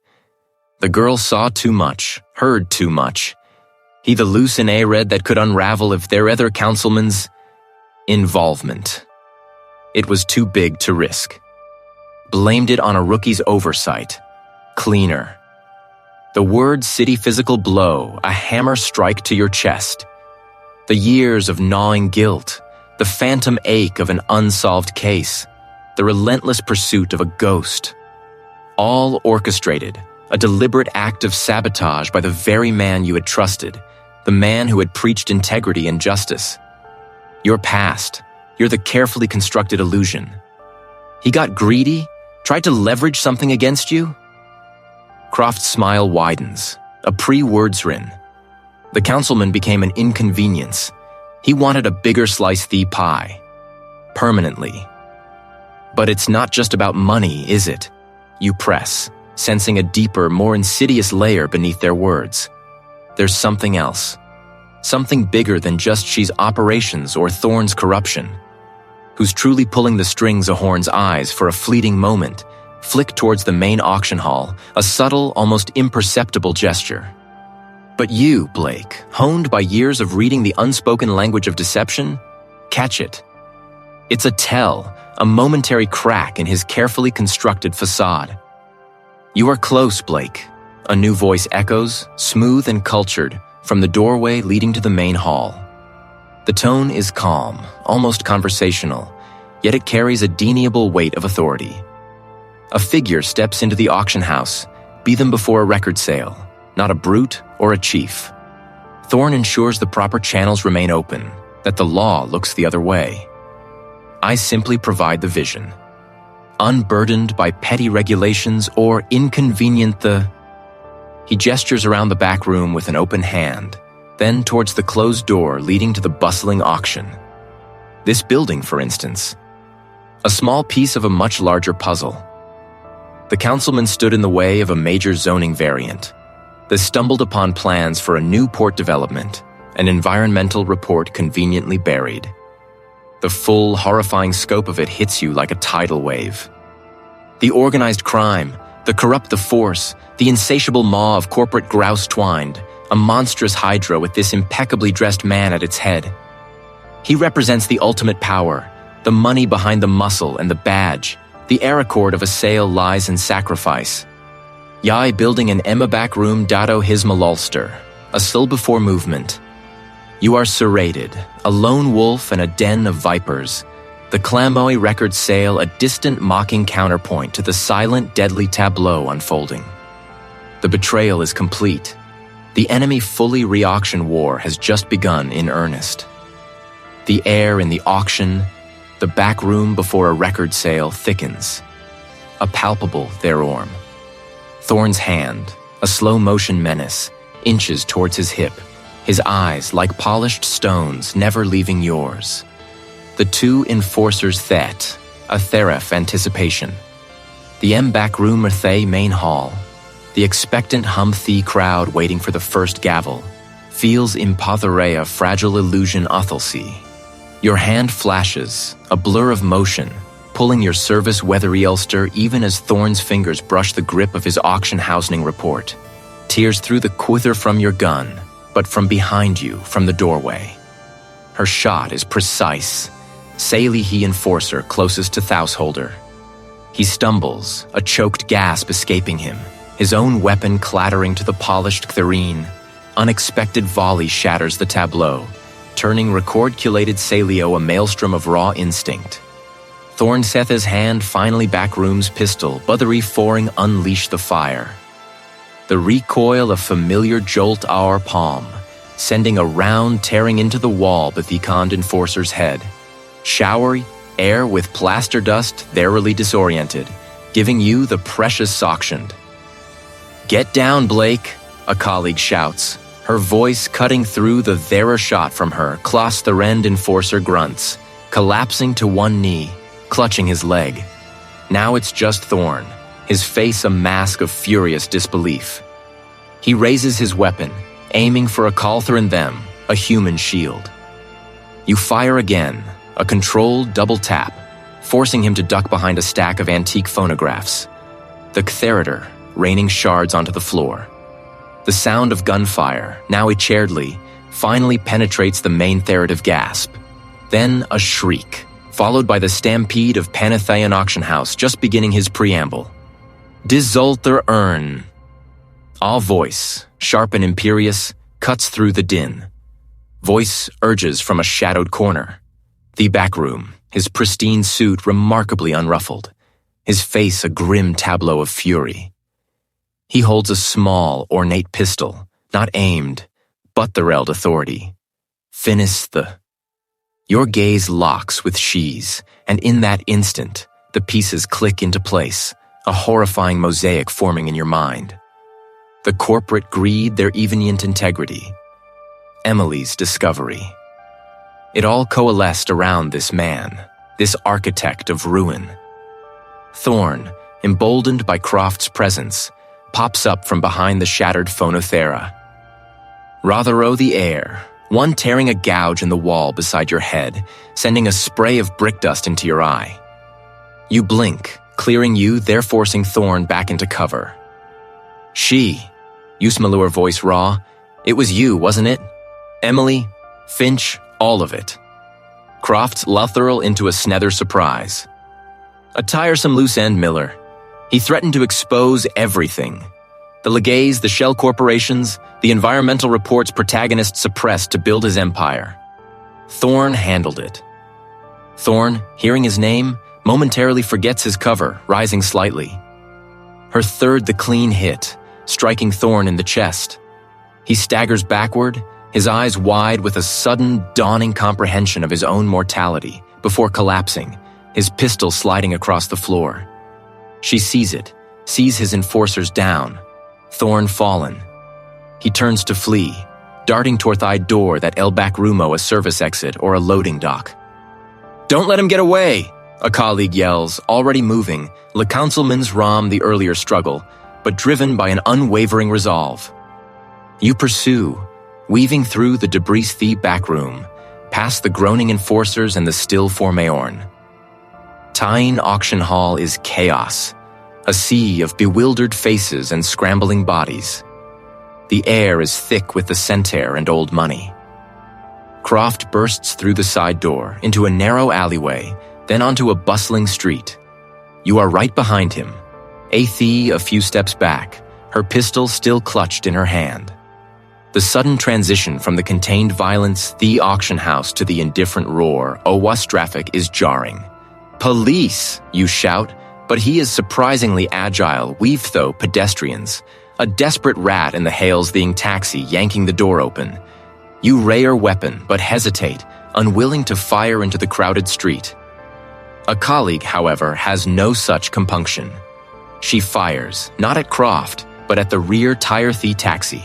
The girl saw too much, heard too much. He the loose in A-red that could unravel if their other councilman's involvement. It was too big to risk. Blamed it on a rookie's oversight. Cleaner. The word city physical blow, a hammer strike to your chest. The years of gnawing guilt, the phantom ache of an unsolved case, the relentless pursuit of a ghost. All orchestrated, a deliberate act of sabotage by the very man you had trusted, the man who had preached integrity and justice. Your past, you're the carefully constructed illusion. He got greedy, tried to leverage something against you? Croft's smile widens, a pre-wordsrin. The councilman became an inconvenience. He wanted a bigger slice the pie. Permanently. But it's not just about money, is it? You press, sensing a deeper, more insidious layer beneath their words. There's something else. Something bigger than just she's operations or Thorn's corruption. Who's truly pulling the strings of Horn's eyes for a fleeting moment, flick towards the main auction hall, a subtle, almost imperceptible gesture. But you, Blake, honed by years of reading the unspoken language of deception, catch it. It's a tell, a momentary crack in his carefully constructed facade. You are close, Blake. A new voice echoes, smooth and cultured, from the doorway leading to the main hall. The tone is calm, almost conversational, yet it carries a deniable weight of authority. A figure steps into the auction house, be them before a record sale, not a brute or a chief. Thorn ensures the proper channels remain open, that the law looks the other way. I simply provide the vision. Unburdened by petty regulations or inconvenient He gestures around the back room with an open hand, then towards the closed door leading to the bustling auction. This building, for instance. A small piece of a much larger puzzle. The councilman stood in the way of a major zoning variant. They stumbled upon plans for a new port development, an environmental report conveniently buried. The full, horrifying scope of it hits you like a tidal wave. The organized crime, the corrupt the force, the insatiable maw of corporate grouse twined, a monstrous hydra with this impeccably dressed man at its head. He represents the ultimate power, the money behind the muscle and the badge, the air accord of a sale lies in sacrifice. Yai building an Emma back room dado hisma ulster, a still before movement. You are serrated, a lone wolf in a den of vipers. The Clamoy record sale a distant mocking counterpoint to the silent deadly tableau unfolding. The betrayal is complete. The enemy fully re-auction war has just begun in earnest. The air in the auction, the back room before a record sale thickens. A palpable theorem. Thorn's hand, a slow-motion menace, inches towards his hip, his eyes like polished stones never leaving yours. The two enforcers a theref anticipation. The M back room Merthay main hall. The expectant Humthee crowd waiting for the first gavel feels impotherea fragile illusion Athelsey. Your hand flashes, a blur of motion, pulling your service weathery ulster even as Thorn's fingers brush the grip of his auction housening report. Tears through the quiver from your gun, but from behind you, from the doorway. Her shot is precise. Saley he enforcer closest to Thousholder. He stumbles, a choked gasp escaping him, his own weapon clattering to the polished Ctharine. Unexpected volley shatters the tableau, turning record-culated Saleo a maelstrom of raw instinct. Thorn Setha's hand finally backrooms pistol, Buthery Foring unleash the fire. The recoil of familiar jolt our palm, sending a round tearing into the wall Bethicond Enforcer's head. Showery air with plaster dust verily disoriented, giving you the precious Sockshund. "Get down, Blake," a colleague shouts, her voice cutting through the therer shot from her. Klaus the Rend Enforcer grunts, collapsing to one knee, clutching his leg. Now it's just Thorn, his face a mask of furious disbelief. He raises his weapon, aiming for a Calther them, a human shield. You fire again, a controlled double tap, forcing him to duck behind a stack of antique phonographs. The Ctheritor, raining shards onto the floor. The sound of gunfire, now Echairdly, finally penetrates the main therative gasp. Then a shriek, followed by the stampede of Panatheon Auction House just beginning his preamble. "Disulter Urn." All voice, sharp and imperious, cuts through the din. Voice urges from a shadowed corner. The back room, his pristine suit remarkably unruffled, his face a grim tableau of fury. He holds a small, ornate pistol, not aimed, but the Reld authority. Finis the. Your gaze locks with Shees, and in that instant, the pieces click into place, a horrifying mosaic forming in your mind. The corporate greed, their evenient integrity. Emily's discovery. It all coalesced around this man, this architect of ruin. Thorn, emboldened by Croft's presence, pops up from behind the shattered phonothera. Rothero the air, one tearing a gouge in the wall beside your head, sending a spray of brick dust into your eye. You blink, clearing you, there forcing Thorn back into cover. "She," Usmalur voice raw, "it was you, wasn't it? Emily, Finch, all of it." Croft's Lotheril into a snether surprise. "A tiresome loose end, Miller. He threatened to expose everything. The Legays, the shell corporations, the environmental reports protagonists suppressed to build his empire. Thorn handled it." Thorn, hearing his name, momentarily forgets his cover, rising slightly. Her third the clean hit, striking Thorn in the chest. He staggers backward, his eyes wide with a sudden, dawning comprehension of his own mortality, before collapsing, his pistol sliding across the floor. She sees it, sees his enforcers down, Thorn fallen. He turns to flee, darting toward the door that El Backrumo a service exit or a loading dock. "Don't let him get away!" a colleague yells, already moving, Le Councilman's Rom the earlier struggle, but driven by an unwavering resolve. You pursue, weaving through the debris-thie backroom, past the groaning enforcers and the still Formaorn. Tyne Auction Hall is chaos, a sea of bewildered faces and scrambling bodies. The air is thick with the centaur and old money. Croft bursts through the side door, into a narrow alleyway, then onto a bustling street. You are right behind him, Athie a few steps back, her pistol still clutched in her hand. The sudden transition from the contained violence, the auction house, to the indifferent roar, Owastraffic is jarring. "Police!" you shout, but he is surprisingly agile, weave though pedestrians. A desperate rat in the hails the taxi, yanking the door open. You ray your weapon, but hesitate, unwilling to fire into the crowded street. A colleague, however, has no such compunction. She fires, not at Croft, but at the rear Tire-Thie taxi.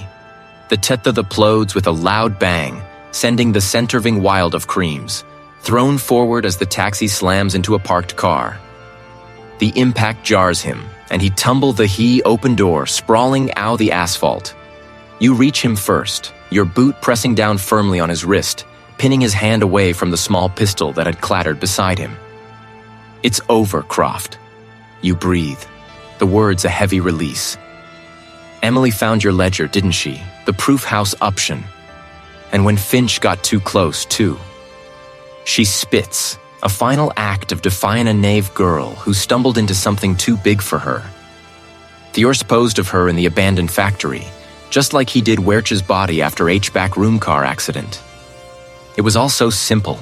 The Teta the plodes with a loud bang, sending the centerving wild of creams, thrown forward as the taxi slams into a parked car. The impact jars him, and he'd tumble the open door, sprawling out the asphalt. You reach him first, your boot pressing down firmly on his wrist, pinning his hand away from the small pistol that had clattered beside him. "It's over, Croft." You breathe, the words a heavy release. Emily found your ledger, didn't she? The proof house option. And when Finch got too close, too. She spits, a final act of defying a knave girl who stumbled into something too big for her. Theo disposed of her in the abandoned factory, just like he did Wertsch's body after H-back room car accident. It was all so simple.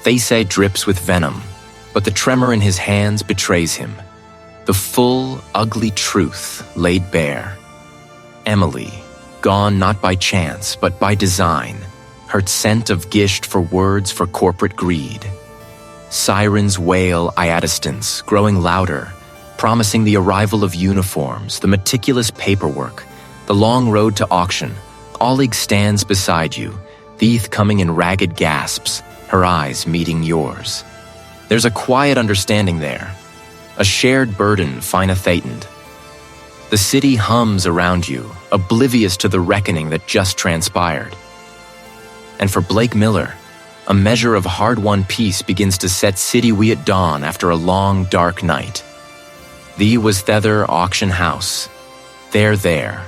Thesei drips with venom, but the tremor in his hands betrays him. The full, ugly truth laid bare. Emily, gone not by chance, but by design, her scent of gisht for words for corporate greed. Sirens wail iadistance, growing louder, promising the arrival of uniforms, the meticulous paperwork, the long road to auction. Oleg stands beside you, Thieth coming in ragged gasps, her eyes meeting yours. There's a quiet understanding there, a shared burden fine-thatened. The city hums around you, oblivious to the reckoning that just transpired. And for Blake Miller, a measure of hard-won peace begins to set city we at dawn after a long, dark night. Thee was thither auction house. There,